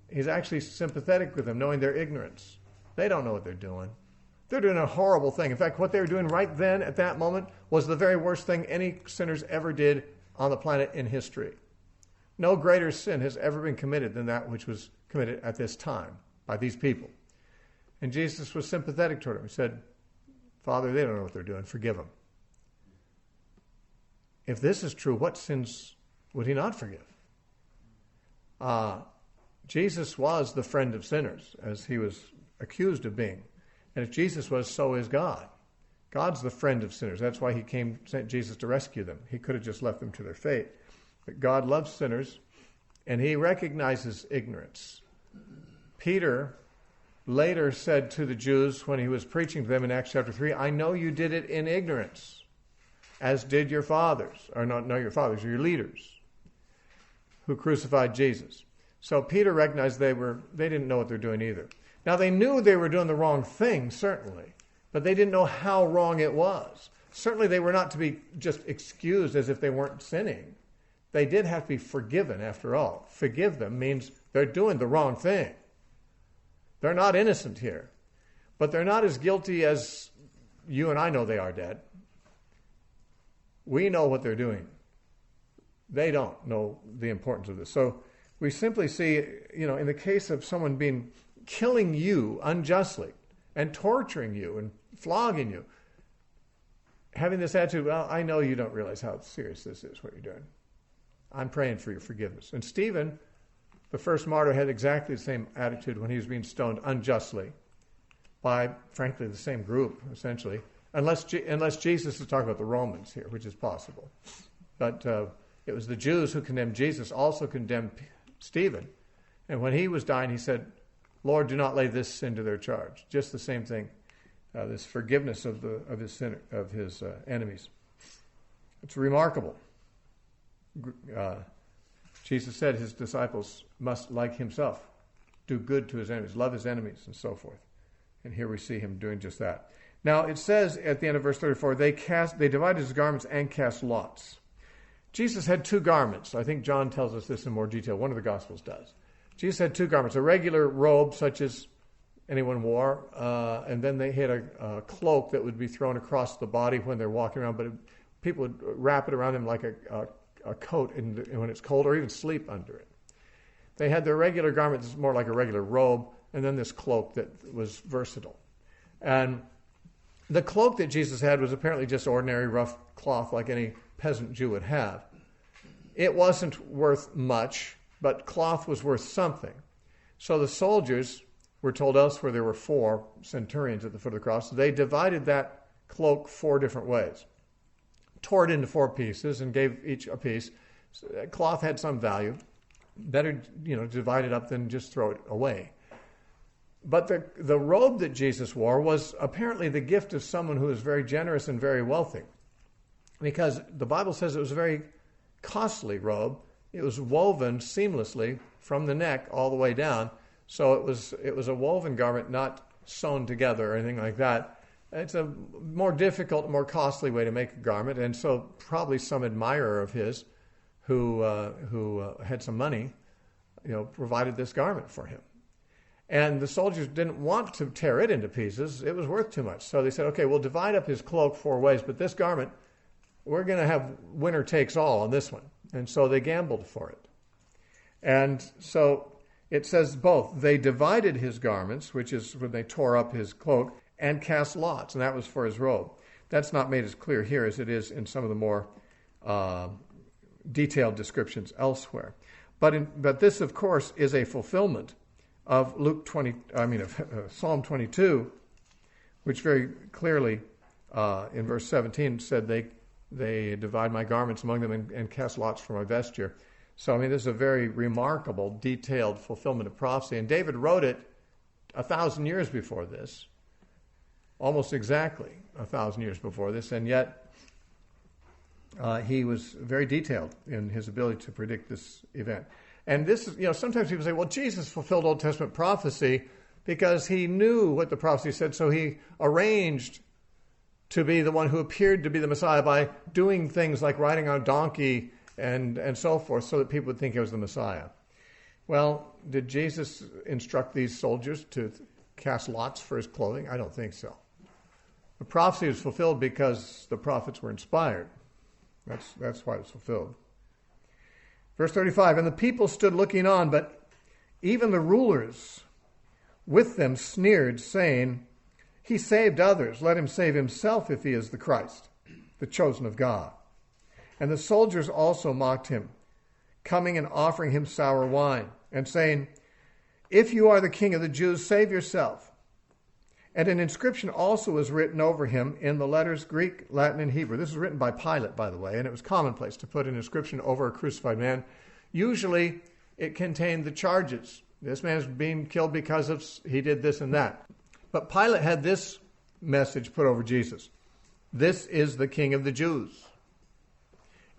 He's actually sympathetic with them, knowing their ignorance. They don't know what they're doing. They're doing a horrible thing. In fact, what they were doing right then at that moment was the very worst thing any sinners ever did on the planet in history. No greater sin has ever been committed than that which was committed at this time by these people. And Jesus was sympathetic toward them. He said, Father, they don't know what they're doing. Forgive them. If this is true, what sins would he not forgive? Jesus was the friend of sinners, as he was accused of being. And if Jesus was, so is God. God's the friend of sinners. That's why he sent Jesus to rescue them. He could have just left them to their fate. But God loves sinners, and he recognizes ignorance. Peter later said to the Jews when he was preaching to them in Acts chapter 3, I know you did it in ignorance, as did your fathers, or not your fathers, your leaders, who crucified Jesus. So Peter recognized they didn't know what they're doing either. Now they knew they were doing the wrong thing, certainly, but they didn't know how wrong it was. Certainly they were not to be just excused as if they weren't sinning. They did have to be forgiven after all. Forgive them means they're doing the wrong thing. They're not innocent here, but they're not as guilty as you and I know they are, Dad. We know what they're doing. They don't know the importance of this. So we simply see, in the case of someone killing you unjustly and torturing you and flogging you, having this attitude, well, I know you don't realize how serious this is, what you're doing. I'm praying for your forgiveness. And Stephen, the first martyr, had exactly the same attitude when he was being stoned unjustly by, frankly, the same group, essentially, unless Jesus is talking about the Romans here, which is possible. But it was the Jews who condemned Jesus, also condemned Stephen. And when he was dying, he said, Lord, do not lay this sin to their charge. Just the same thing, this forgiveness of his enemies. It's remarkable. Jesus said his disciples must, like himself, do good to his enemies, love his enemies, and so forth. And here we see him doing just that. Now, it says at the end of verse 34, they divided his garments and cast lots. Jesus had 2 garments. I think John tells us this in more detail. One of the Gospels does. Jesus had 2 garments, a regular robe such as anyone wore, and then they had a cloak that would be thrown across the body when they're walking around, but people would wrap it around them like a coat when it's cold, or even sleep under it. They had their regular garment that's more like a regular robe, and then this cloak that was versatile. And the cloak that Jesus had was apparently just ordinary rough cloth like any peasant Jew would have. It wasn't worth much, but cloth was worth something. So the soldiers were told elsewhere there were 4 centurions at the foot of the cross. They divided that cloak 4 different ways, tore it into 4 pieces and gave each a piece. So that cloth had some value. Better, divide it up than just throw it away. But the robe that Jesus wore was apparently the gift of someone who was very generous and very wealthy, because the Bible says it was a very costly robe. It was woven seamlessly from the neck all the way down. So it was a woven garment, not sewn together or anything like that. It's a more difficult, more costly way to make a garment, and so probably some admirer of his who had some money, provided this garment for him. And the soldiers didn't want to tear it into pieces. It was worth too much. So they said, okay, we'll divide up his cloak 4 ways, but this garment, we're going to have winner takes all on this one. And so they gambled for it. And so it says both. They divided his garments, which is when they tore up his cloak, and cast lots, and that was for his robe. That's not made as clear here as it is in some of the more detailed descriptions elsewhere. But this, of course, is a fulfillment of Psalm 22, which very clearly in verse 17 said they divide my garments among them and cast lots for my vesture. So, I mean, this is a very remarkable, detailed fulfillment of prophecy. And David wrote it 1,000 years before this, almost exactly 1,000 years before this, and yet he was very detailed in his ability to predict this event. And this is, sometimes people say, well, Jesus fulfilled Old Testament prophecy because he knew what the prophecy said, so he arranged to be the one who appeared to be the Messiah by doing things like riding on a donkey and so forth, so that people would think he was the Messiah. Well, did Jesus instruct these soldiers to cast lots for his clothing? I don't think so. The prophecy was fulfilled because the prophets were inspired. That's why it was fulfilled. Verse 35, and the people stood looking on, but even the rulers with them sneered, saying, he saved others. Let him save himself if he is the Christ, the chosen of God. And the soldiers also mocked him, coming and offering him sour wine, and saying, if you are the king of the Jews, save yourself. And an inscription also was written over him in the letters Greek, Latin, and Hebrew. This was written by Pilate, by the way, and it was commonplace to put an inscription over a crucified man. Usually it contained the charges. This man is being killed because he did this and that. But Pilate had this message put over Jesus. This is the King of the Jews.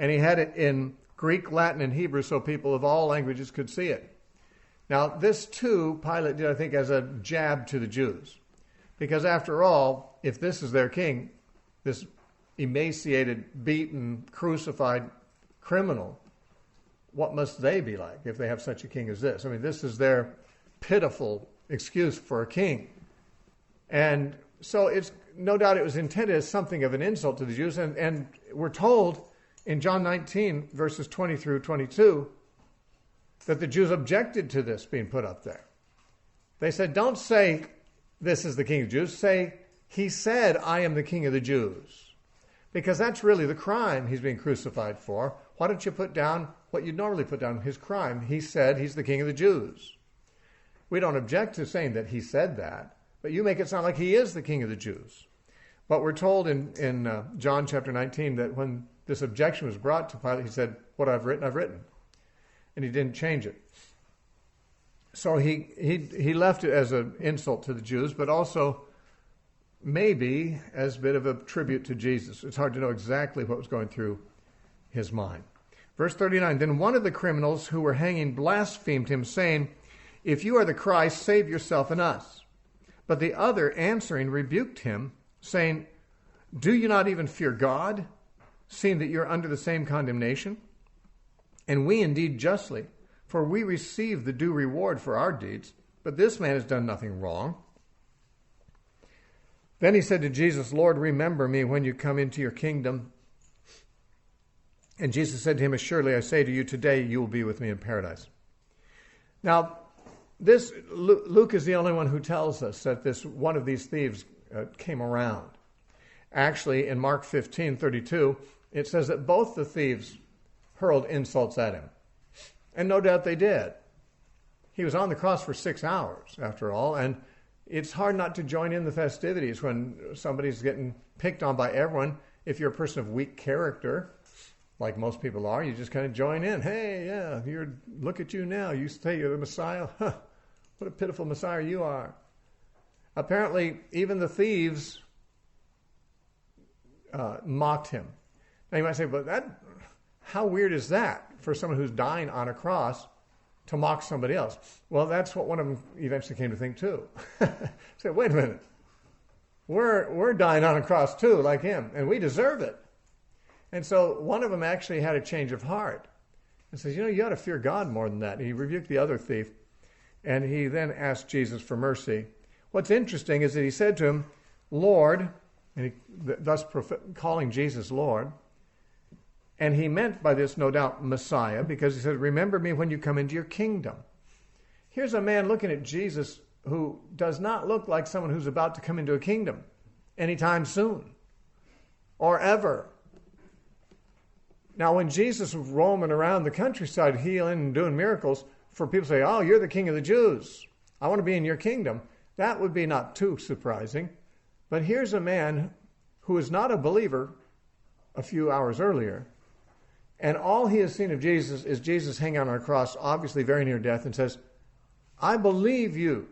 And he had it in Greek, Latin, and Hebrew so people of all languages could see it. Now, this too, Pilate did, I think, as a jab to the Jews. Because after all, if this is their king, this emaciated, beaten, crucified criminal, what must they be like if they have such a king as this? I mean, this is their pitiful excuse for a king. And so it's no doubt it was intended as something of an insult to the Jews. And we're told in John 19, verses 20 through 22, that the Jews objected to this being put up there. They said, don't say, this is the King of the Jews. Say, he said, I am the King of the Jews. Because that's really the crime he's being crucified for. Why don't you put down what you'd normally put down, his crime? He said he's the King of the Jews. We don't object to saying that he said that, but you make it sound like he is the King of the Jews. But we're told in John chapter 19 that when this objection was brought to Pilate, he said, what I've written. And he didn't change it. So he left it as an insult to the Jews, but also maybe as a bit of a tribute to Jesus. It's hard to know exactly what was going through his mind. Verse 39, then one of the criminals who were hanging blasphemed him, saying, if you are the Christ, save yourself and us. But the other answering rebuked him, saying, do you not even fear God, seeing that you're under the same condemnation? And we indeed justly, for we receive the due reward for our deeds, but this man has done nothing wrong. Then he said to Jesus, Lord, remember me when you come into your kingdom. And Jesus said to him, assuredly I say to you, today you will be with me in paradise. Now, Luke is the only one who tells us that one of these thieves came around. Actually, in Mark 15:32, it says that both the thieves hurled insults at him. And no doubt they did. He was on the cross for 6 hours, after all, and it's hard not to join in the festivities when somebody's getting picked on by everyone. If you're a person of weak character, like most people are, you just kind of join in. Hey, yeah, look at you now. You say you're the Messiah. Huh, what a pitiful Messiah you are. Apparently, even the thieves mocked him. Now you might say, but how weird is that for someone who's dying on a cross to mock somebody else? Well, that's what one of them eventually came to think too. Say, wait a minute. We're dying on a cross too, like him, and we deserve it. And so one of them actually had a change of heart and says, you ought to fear God more than that. And he rebuked the other thief, and he then asked Jesus for mercy. What's interesting is that he said to him, Lord, and thus calling Jesus Lord. And he meant by this, no doubt, Messiah, because he said, remember me when you come into your kingdom. Here's a man looking at Jesus who does not look like someone who's about to come into a kingdom anytime soon or ever. Now, when Jesus was roaming around the countryside, healing and doing miracles, for people to say, oh, you're the King of the Jews. I want to be in your kingdom. That would be not too surprising. But here's a man who is not a believer a few hours earlier, And all he has seen of Jesus is Jesus hanging on a cross, obviously very near death, and says, I believe you.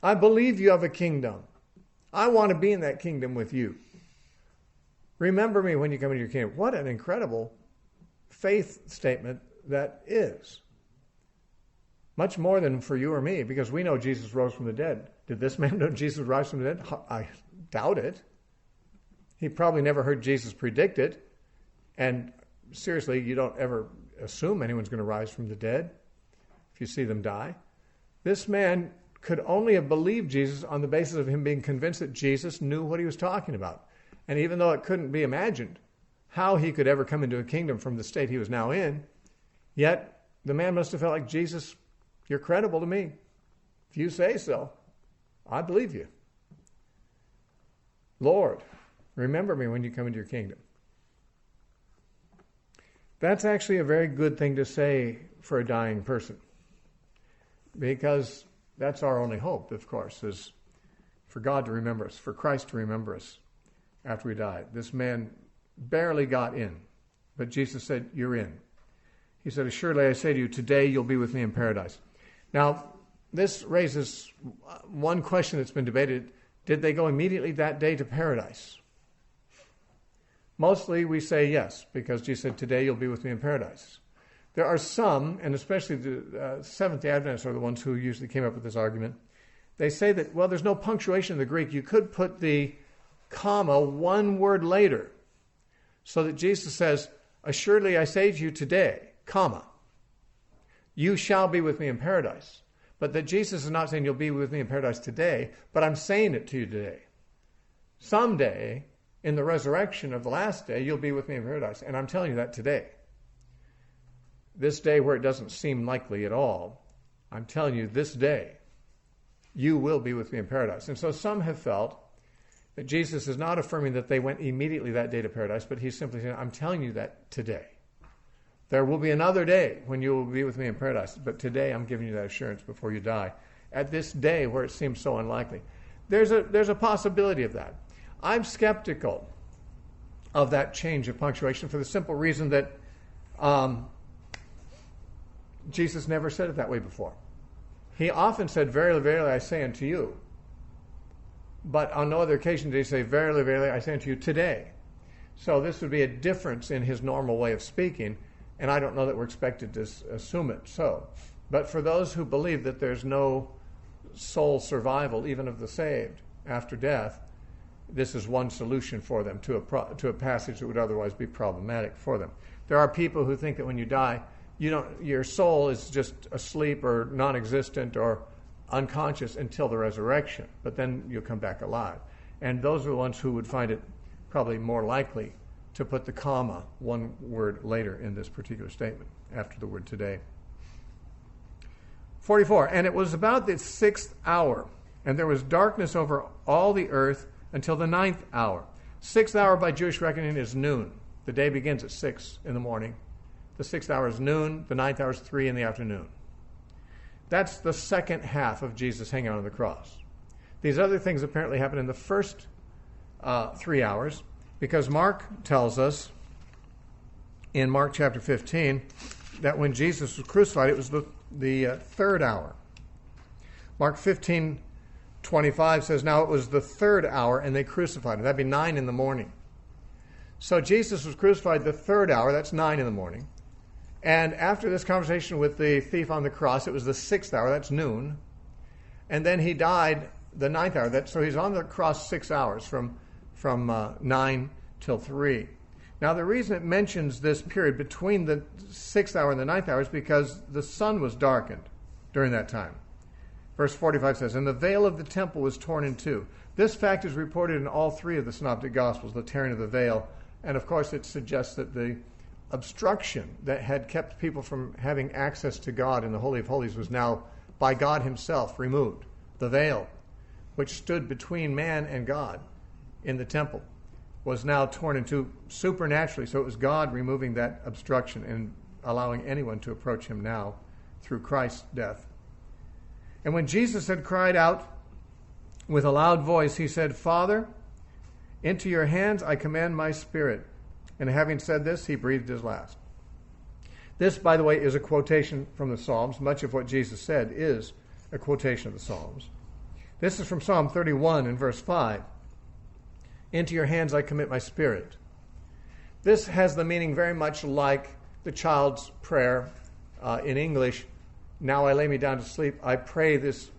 I believe you have a kingdom. I want to be in that kingdom with you. Remember me when you come into your kingdom. What an incredible faith statement that is. Much more than for you or me, because we know Jesus rose from the dead. Did this man know Jesus rise from the dead? I doubt it. He probably never heard Jesus predict it. And seriously, you don't ever assume anyone's going to rise from the dead if you see them die. This man could only have believed Jesus on the basis of him being convinced that Jesus knew what he was talking about. And even though it couldn't be imagined how he could ever come into a kingdom from the state he was now in, yet the man must have felt like, Jesus, you're credible to me. If you say so, I believe you. Lord, remember me when you come into your kingdom. That's actually a very good thing to say for a dying person, because that's our only hope, of course, is for God to remember us, for Christ to remember us after we die. This man barely got in, but Jesus said, you're in. He said, assuredly I say to you, today you'll be with me in paradise. Now, this raises one question that's been debated. Did they go immediately that day to paradise? Mostly we say yes, because Jesus said, today you'll be with me in paradise. There are some, and especially the Seventh-day Adventists are the ones who usually came up with this argument. They say that, well, there's no punctuation in the Greek. You could put the comma one word later, so that Jesus says, assuredly I say to you today, comma, you shall be with me in paradise. But that Jesus is not saying you'll be with me in paradise today, but I'm saying it to you today. Someday, in the resurrection of the last day, you'll be with me in paradise. And I'm telling you that today. This day where it doesn't seem likely at all, I'm telling you this day, you will be with me in paradise. And so some have felt that Jesus is not affirming that they went immediately that day to paradise, but he's simply saying, I'm telling you that today. There will be another day when you will be with me in paradise, but today I'm giving you that assurance before you die. At this day where it seems so unlikely. There's a possibility of that. I'm skeptical of that change of punctuation for the simple reason that Jesus never said it that way before. He often said, verily, verily, I say unto you. But on no other occasion did he say, verily, verily, I say unto you today. So this would be a difference in his normal way of speaking, and I don't know that we're expected to assume it so. But for those who believe that there's no soul survival, even of the saved, after death, this is one solution for them to a passage that would otherwise be problematic for them. There are people who think that when you die, your soul is just asleep or non-existent or unconscious until the resurrection, but then you'll come back alive. And those are the ones who would find it probably more likely to put the comma one word later in this particular statement, after the word today. 44, and it was about the 6th hour, and there was darkness over all the earth until the 9th hour. 6th hour by Jewish reckoning is noon. The day begins at 6 in the morning. The 6th hour is noon. The 9th hour is 3 in the afternoon. That's the second half of Jesus hanging on the cross. These other things apparently happen in the first 3 hours, because Mark tells us in Mark chapter 15 that when Jesus was crucified, it was the 3rd hour. Mark 15:25 says, now it was the 3rd hour and they crucified him. That'd be 9 in the morning. So Jesus was crucified the 3rd hour, that's 9 in the morning. And after this conversation with the thief on the cross, it was the 6th hour, that's noon. And then he died the 9th hour. So he's on the cross 6 hours from 9 till 3. Now the reason it mentions this period between the 6th hour and the 9th hour is because the sun was darkened during that time. Verse 45 says, and the veil of the temple was torn in two. This fact is reported in all 3 of the Synoptic Gospels, the tearing of the veil. And of course it suggests that the obstruction that had kept people from having access to God in the Holy of Holies was now, by God himself, removed. The veil, which stood between man and God in the temple, was now torn in two supernaturally. So it was God removing that obstruction and allowing anyone to approach him now through Christ's death. And when Jesus had cried out with a loud voice, he said, Father, into your hands I commend my spirit. And having said this, he breathed his last. This, by the way, is a quotation from the Psalms. Much of what Jesus said is a quotation of the Psalms. This is from Psalm 31 in verse 5. Into your hands I commit my spirit. This has the meaning very much like the child's prayer in English. Now I lay me down to sleep. I pray this,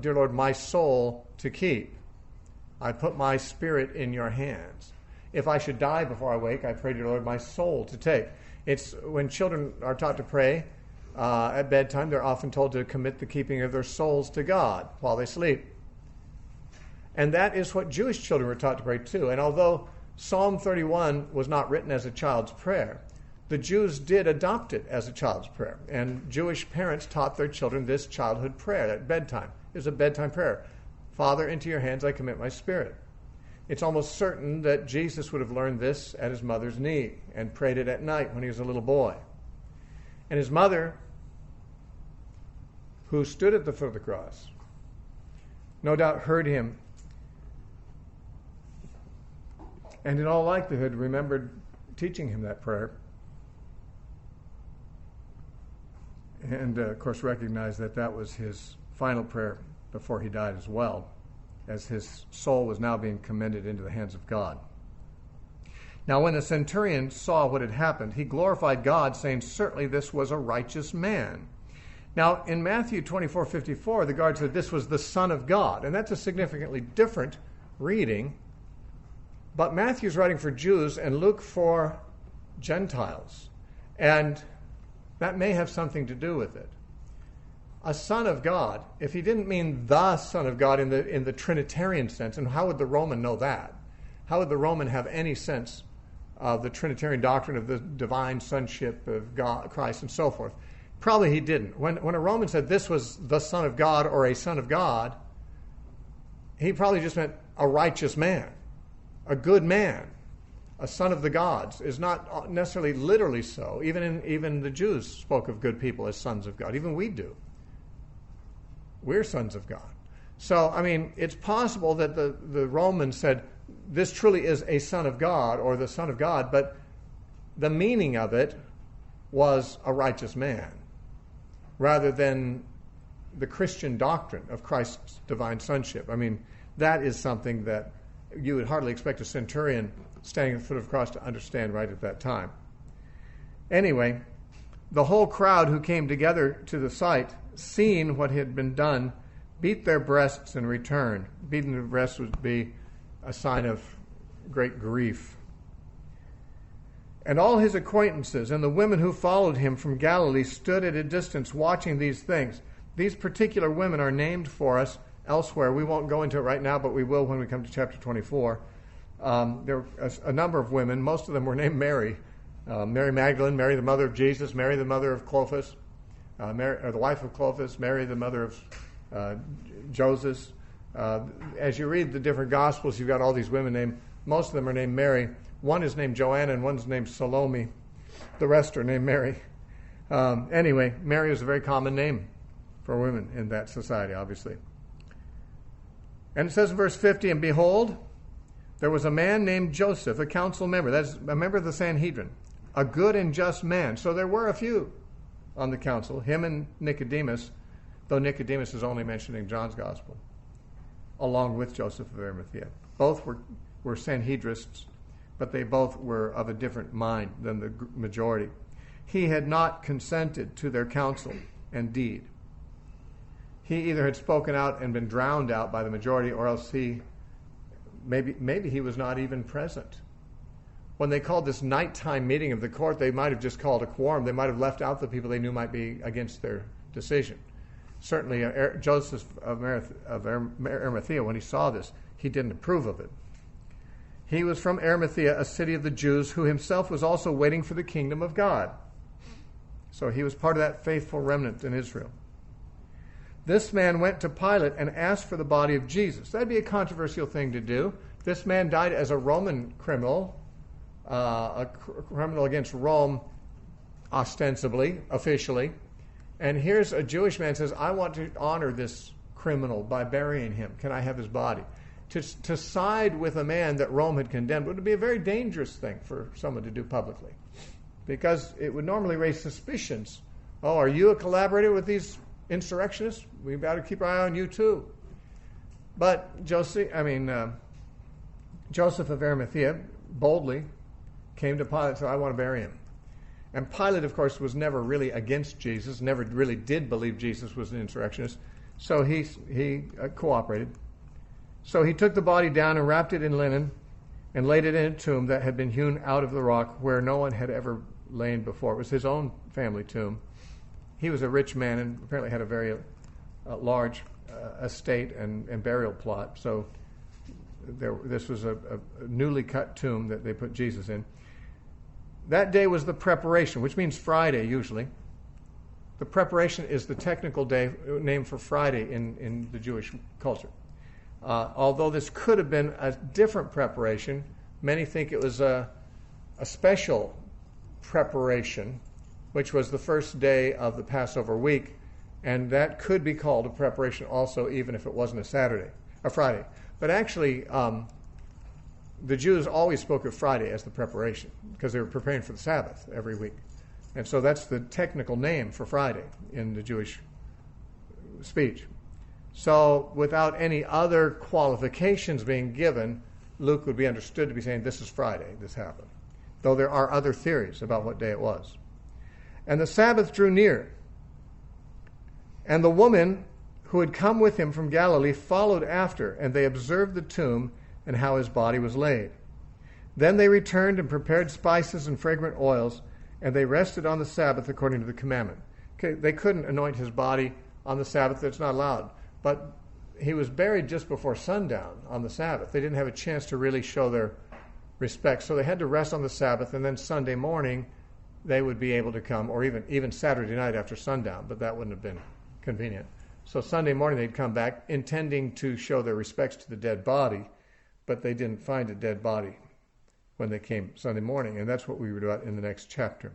dear Lord, my soul to keep. I put my spirit in your hands. If I should die before I wake, I pray, dear Lord, my soul to take. It's when children are taught to pray at bedtime, they're often told to commit the keeping of their souls to God while they sleep. And that is what Jewish children were taught to pray too. And although Psalm 31 was not written as a child's prayer, the Jews did adopt it as a child's prayer. And Jewish parents taught their children this childhood prayer at bedtime. It was a bedtime prayer. Father, into your hands I commit my spirit. It's almost certain that Jesus would have learned this at his mother's knee and prayed it at night when he was a little boy. And his mother, who stood at the foot of the cross, no doubt heard him, and in all likelihood remembered teaching him that prayer. And, of course, recognized that that was his final prayer before he died as well, as his soul was now being commended into the hands of God. Now, when the centurion saw what had happened, he glorified God, saying, certainly this was a righteous man. Now, in Matthew 24:54, the guard said this was the Son of God, and that's a significantly different reading. But Matthew's writing for Jews and Luke for Gentiles, and that may have something to do with it. A son of God, if he didn't mean the Son of God in the Trinitarian sense, and how would the Roman know that? How would the Roman have any sense of the Trinitarian doctrine of the divine sonship of God, Christ, and so forth? Probably he didn't. When a Roman said this was the Son of God or a Son of God, he probably just meant a righteous man, a good man, a son of the gods. Is not necessarily literally so. Even the Jews spoke of good people as sons of God. Even we do. We're sons of God. So, I mean, it's possible that the Romans said, this truly is a son of God or the Son of God, but the meaning of it was a righteous man, rather than the Christian doctrine of Christ's divine sonship. I mean, that is something that you would hardly expect a centurion standing at the foot of the cross to understand right at that time. Anyway, the whole crowd who came together to the sight, seeing what had been done, beat their breasts and returned. Beating the breasts would be a sign of great grief. And all his acquaintances and the women who followed him from Galilee stood at a distance watching these things. These particular women are named for us elsewhere. We won't go into it right now, but we will when we come to chapter 24. There were a number of women. Most of them were named Mary. Mary Magdalene, Mary the mother of Jesus, Mary the mother of Clopas, the wife of Clopas, Mary the mother of Joseph. As you read the different Gospels, you've got all these women named. Most of them are named Mary. One is named Joanna and one's named Salome. The rest are named Mary. Anyway, Mary is a very common name for women in that society, obviously. And it says in verse 50, and behold, there was a man named Joseph, a council member. That's a member of the Sanhedrin, a good and just man. So there were a few on the council, him and Nicodemus, though Nicodemus is only mentioned in John's Gospel, along with Joseph of Arimathea. Both were Sanhedrists, but they both were of a different mind than the majority. He had not consented to their counsel and deed. He either had spoken out and been drowned out by the majority, or else maybe he was not even present. When they called this nighttime meeting of the court, they might have just called a quorum. They might have left out the people they knew might be against their decision. Certainly, Joseph of Arimathea, when he saw this, he didn't approve of it. He was from Arimathea, a city of the Jews, who himself was also waiting for the kingdom of God. So he was part of that faithful remnant in Israel. This man went to Pilate and asked for the body of Jesus. That'd be a controversial thing to do. This man died as a Roman criminal, a criminal against Rome, ostensibly, officially. And here's a Jewish man says, I want to honor this criminal by burying him. Can I have his body? To side with a man that Rome had condemned would be a very dangerous thing for someone to do publicly. because it would normally raise suspicions. Oh, are you a collaborator with these insurrectionists? We better keep our eye on you too. But Joseph of Arimathea boldly came to Pilate and said, I want to bury him. And Pilate, of course, was never really against Jesus, never really did believe Jesus was an insurrectionist, so he cooperated. So he took the body down and wrapped it in linen and laid it in a tomb that had been hewn out of the rock where no one had ever lain before. It was his own family tomb. He was a rich man and apparently had a very large estate and burial plot. So this was a newly cut tomb that they put Jesus in. That day was the preparation, which means Friday usually. The preparation is the technical day name for Friday in the Jewish culture. Although this could have been a different preparation, many think it was a special preparation, which was the first day of the Passover week, and that could be called a preparation also, even if it wasn't a Friday. But actually, the Jews always spoke of Friday as the preparation because they were preparing for the Sabbath every week. And so that's the technical name for Friday in the Jewish speech. So without any other qualifications being given, Luke would be understood to be saying this is Friday, this happened. Though there are other theories about what day it was. And the Sabbath drew near. And the woman who had come with him from Galilee followed after, and they observed the tomb and how his body was laid. Then they returned and prepared spices and fragrant oils, and they rested on the Sabbath according to the commandment. Okay, they couldn't anoint his body on the Sabbath, that's not allowed. But he was buried just before sundown on the Sabbath. They didn't have a chance to really show their respect, so they had to rest on the Sabbath, and then Sunday morning they would be able to come, or even Saturday night after sundown, but that wouldn't have been convenient. So Sunday morning they'd come back intending to show their respects to the dead body, but they didn't find a dead body when they came Sunday morning, and that's what we read about in the next chapter.